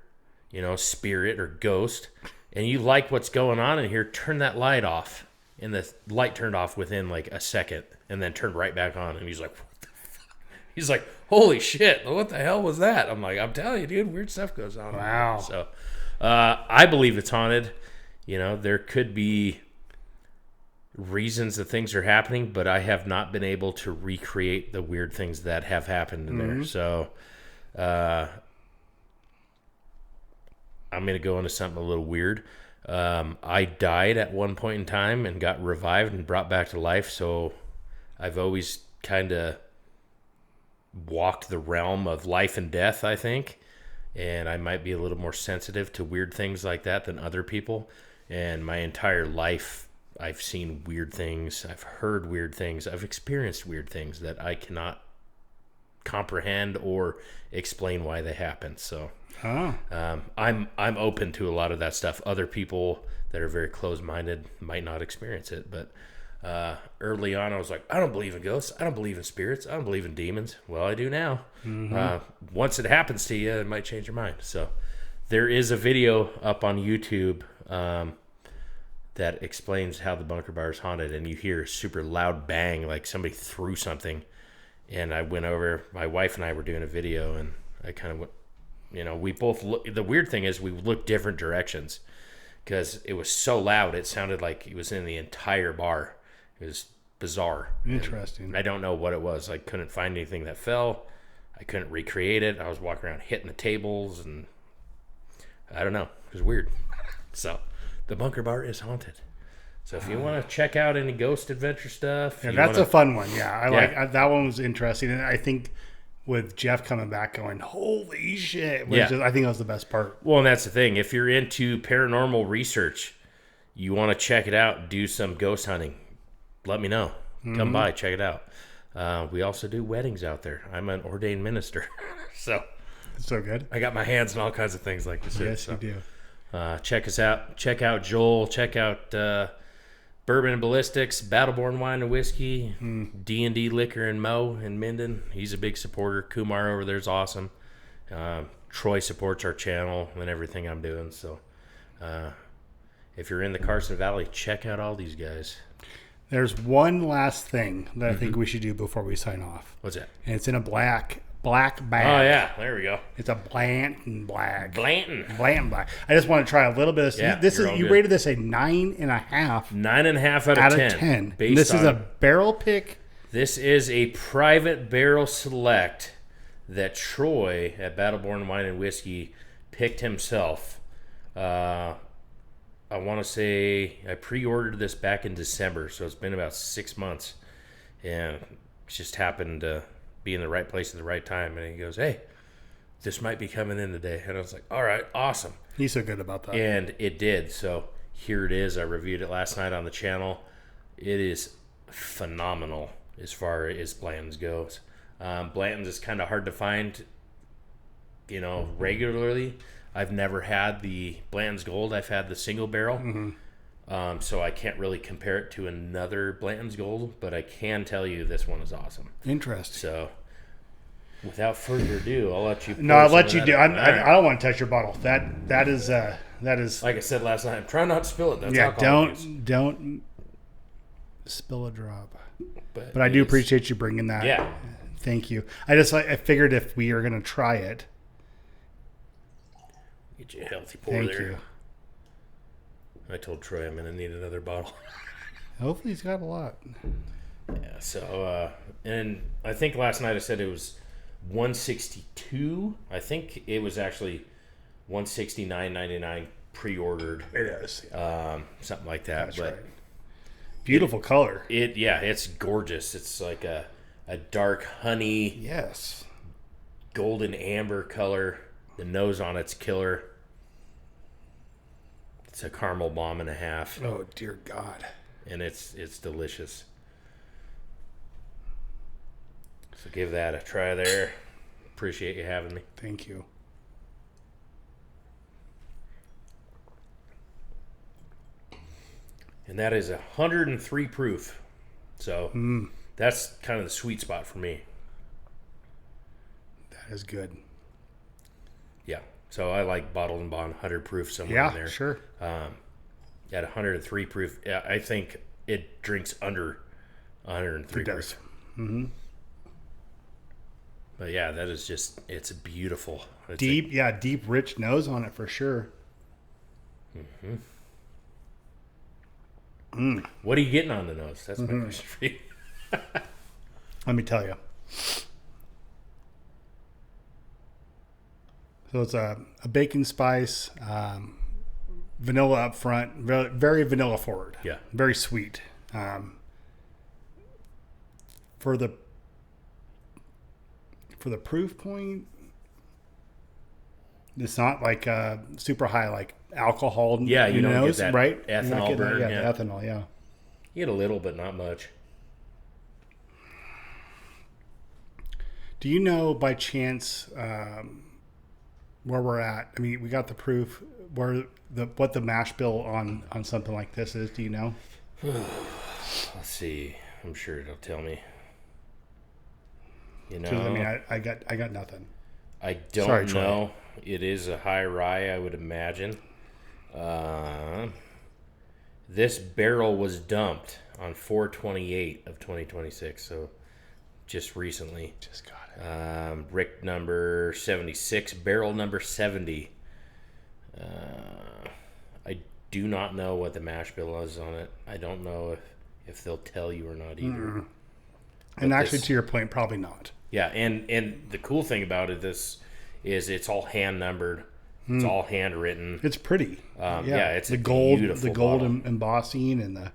you know, spirit or ghost, and you like what's going on in here, turn that light off. And the light turned off within like a second and then turned right back on. And he's like, what the fuck? He's like, holy shit, what the hell was that? I'm like, I'm telling you, dude, weird stuff goes on. Wow. So I believe it's haunted. You know, there could be reasons that things are happening, but I have not been able to recreate the weird things that have happened in there. So I'm going to go into something a little weird. I died at one point in time and got revived and brought back to life. So I've always kind of walked the realm of life and death, I think. And I might be a little more sensitive to weird things like that than other people. And my entire life, I've seen weird things. I've heard weird things. I've experienced weird things that I cannot comprehend or explain why they happen. So I'm open to a lot of that stuff. Other people that are very closed-minded might not experience it, but early on I was like, I don't believe in ghosts, I don't believe in spirits, I don't believe in demons. Well, I do now. Once it happens to you, it might change your mind. So there is a video up on YouTube that explains how the bunker bar is haunted, and you hear a super loud bang like somebody threw something. And I went over, my wife and I were doing a video, and I kind of went, you know, we both look. The weird thing is we looked different directions because it was so loud. It sounded like it was in the entire bar. It was bizarre. Interesting. And I don't know what it was. I couldn't find anything that fell. I couldn't recreate it. I was walking around hitting the tables, and I don't know. It was weird. So the bunker bar is haunted. So if you want to check out any ghost adventure stuff, that's a fun one. Yeah, like that one was interesting, and I think with Jeff coming back, going, "Holy shit!" I think that was the best part. Well, and that's the thing. If you're into paranormal research, you want to check it out, do some ghost hunting, let me know. Come by, check it out. We also do weddings out there. I'm an ordained minister, so good. I got my hands in all kinds of things like this. Yes, you do. Check us out. Check out Joel. Check out Bourbon and Ballistics, Battleborn Wine and Whiskey, D&D Liquor and Mo in Minden. He's a big supporter. Kumar over there's awesome. Troy supports our channel and everything I'm doing. So if you're in the Carson Valley, check out all these guys. There's one last thing that I think we should do before we sign off. What's that? And it's in a black bag. Oh, yeah. There we go. It's a Blanton black. Blanton black. I just want to try a little bit of this. You rated this a 9.5. 9.5 out of 10. This is a barrel pick. This is a private barrel select that Troy at Battleborn Wine and Whiskey picked himself. I want to say I pre-ordered this back in December, so it's been about 6 months, and it just happened to be in the right place at the right time. And he goes, "Hey, this might be coming in today," and I was like, "All right, awesome." He's so good about that, and it did. So here it is. I reviewed it last night on the channel. It is phenomenal as far as Blanton's goes. Blanton's is kind of hard to find, regularly. I've never had the Blanton's Gold. I've had the single barrel. So I can't really compare it to another Blanton's Gold, but I can tell you this one is awesome. Interesting. So without further ado, I'll let you. I'll let you do. I don't want to touch your bottle. That is like I said last night. I'm trying not to spill it. That's don't spill a drop. But I do appreciate you bringing that. Yeah. Thank you. I figured if we are going to try it. Get you a healthy pour Thank there. You. I told Troy I'm going to need another bottle. Hopefully he's got a lot. Yeah, so, and I think last night I said it was 162. I think it was actually 169.99 pre-ordered. It is. Something like that. That's right. Beautiful color. It's gorgeous. It's like a dark honey. Yes. Golden amber color. The nose on it's killer. It's a caramel bomb and a half. Oh dear God! And it's delicious. So give that a try there. Appreciate you having me. Thank you. And that is 103 proof. So that's kind of the sweet spot for me. That is good. Yeah. So I like bottled and bond 100 proof somewhere in there. Yeah, sure. At 103 proof, I think it drinks under 103 proof. Mm-hmm. But yeah, that is just, it's beautiful. It's deep, rich nose on it for sure. What are you getting on the nose? That's my question for you. Let me tell you. So it's a bacon spice, vanilla up front, very, very vanilla forward. Yeah. Very sweet. For the proof point, it's not like super high like alcohol. Yeah, you don't nose, get that right? ethanol burn. The ethanol, yeah. You get a little, but not much. Do you know by chance where we're at? I mean, we got the proof. What the mash bill on something like this is? Do you know? Let's see. I'm sure it'll tell me. You know, I mean, I got nothing. I don't know. It is a high rye, I would imagine. This barrel was dumped on 4/28 of 2026, so just recently. Just got it. Rick number 76, barrel number 70. I do not know what the mash bill is on it. I don't know if they'll tell you or not either. And actually, to your point, probably not. Yeah, and the cool thing about it is it's all hand numbered. It's all handwritten. It's pretty. It's the a gold, beautiful the gold bottle. embossing and the.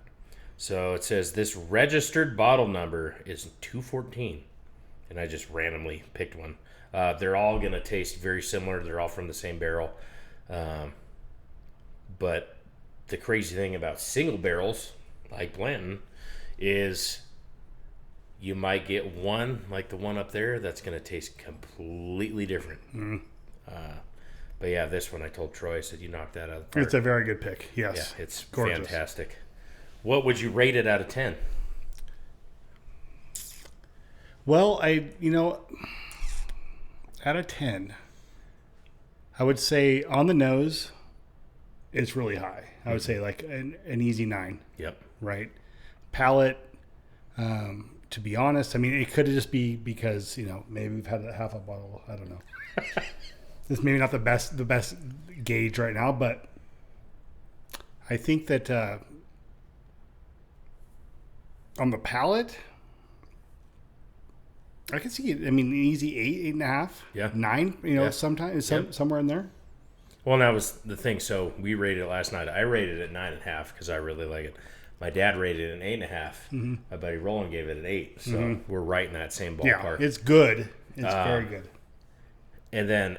So it says this registered bottle number is 214, and I just randomly picked one. They're all gonna taste very similar. They're all from the same barrel, but the crazy thing about single barrels like Blanton is you might get one like the one up there that's gonna taste completely different. But yeah, this one I told Troy, I said, you knocked that out of the park. It's a very good pick. Yes. Yeah, it's gorgeous. Fantastic. What would you rate it out of 10? Well, out of 10, I would say on the nose, it's really high. I would say like an easy 9. Yep. Right. Palate, to be honest, I mean, it could just be because, maybe we've had half a bottle. I don't know. It's maybe not the best gauge right now, but I think that on the palate, I can see it. I mean, an easy 8, 8.5, Yeah. 9. Sometimes somewhere in there. Well, and that was the thing. So we rated it last night. I rated it 9.5 because I really like it. My dad rated it an 8.5. My buddy Roland gave it an 8. So we're right in that same ballpark. Yeah, it's good. It's very good. And then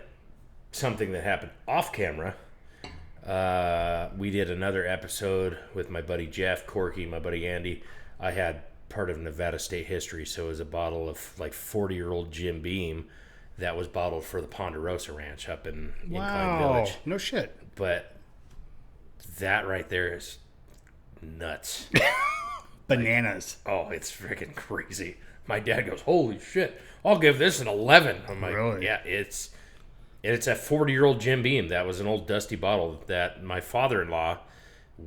something that happened off camera, we did another episode with my buddy Jeff, Corky, my buddy Andy. I had part of Nevada State history, so it was a bottle of like 40-year-old Jim Beam that was bottled for the Ponderosa Ranch up in Pine Village. No shit. But that right there is nuts. Bananas. It's freaking crazy. My dad goes, holy shit, I'll give this an 11. I'm like, really? Yeah, it's a 40-year-old Jim Beam. That was an old dusty bottle that my father-in-law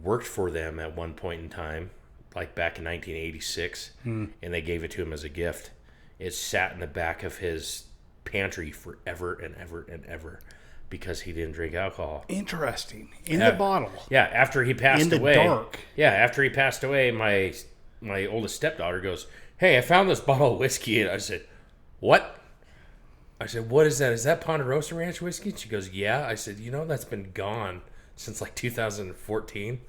worked for them at one point in time, like back in 1986, and they gave it to him as a gift. It sat in the back of his pantry forever and ever and ever because he didn't drink alcohol. Interesting. In the bottle. Yeah, after he passed away. In the dark. Yeah, after he passed away, my oldest stepdaughter goes, hey, I found this bottle of whiskey. And I said, what? I said, what is that? Is that Ponderosa Ranch whiskey? And she goes, yeah. I said, that's been gone since like 2014.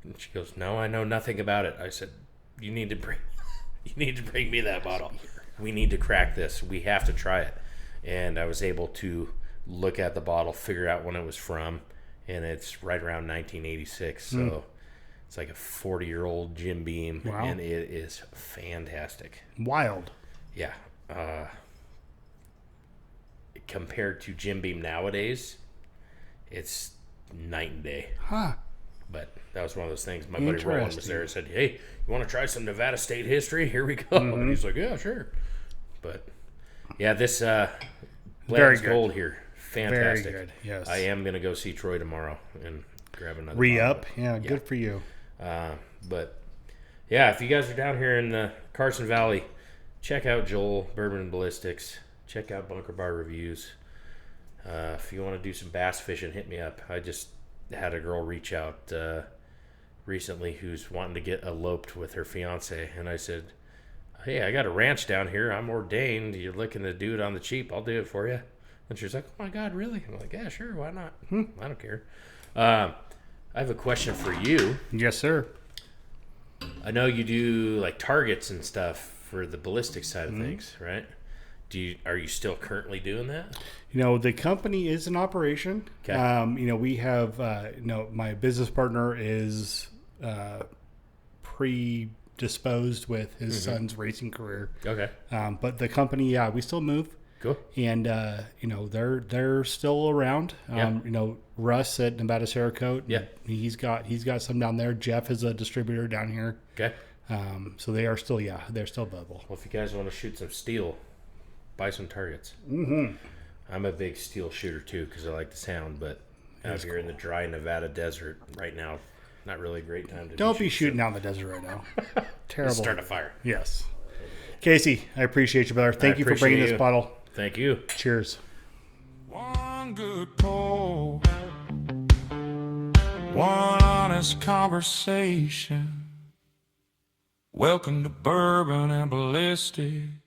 And she goes, no, I know nothing about it. I said, you need to bring me that bottle. We need to crack this. We have to try it. And I was able to look at the bottle, figure out when it was from, and it's right around 1986. So it's like a 40-year-old Jim Beam. Wow. And it is fantastic. Wild. Yeah. Compared to Jim Beam nowadays, it's night and day. Huh. But that was one of those things. My buddy Roland was there and said, hey, you want to try some Nevada State history? Here we go. And he's like, yeah, sure. But, yeah, this Blanton's Gold here. Fantastic. Very good, yes. I am going to go see Troy tomorrow and grab another Re-up? bottle. Yeah, good for you. But, yeah, if you guys are down here in the Carson Valley, check out Joel, Bourbon and Ballistics. Check out Bunker Bar Reviews. If you want to do some bass fishing, hit me up. I just had a girl reach out recently who's wanting to get eloped with her fiance, and I said, hey, I got a ranch down here. I'm ordained. You're looking to do it on the cheap. I'll do it for you. And she's like, oh my God, really? I'm like, yeah, sure, why not? I don't care. I have a question for you. Yes, sir. I know you do like targets and stuff for the ballistic side of things, right? Are you still currently doing that? The company is in operation. Okay. We have, my business partner is predisposed with his son's racing career. Okay. But the company, we still move. Cool. And, they're still around. Russ at Nevada Cerakote. Yeah. He's got some down there. Jeff is a distributor down here. Okay. So they are still, they're still bubble. Well, if you guys want to shoot some steel, buy some targets. I'm a big steel shooter too because I like the sound, but out here in the dry Nevada desert right now, not really a great time to Don't be shooting out in the desert right now. Terrible. Start a fire. Yes. Casey, I appreciate you, brother. Thank you for bringing this bottle. Thank you. Cheers. One good pull, one honest conversation. Welcome to Bourbon and Ballistics.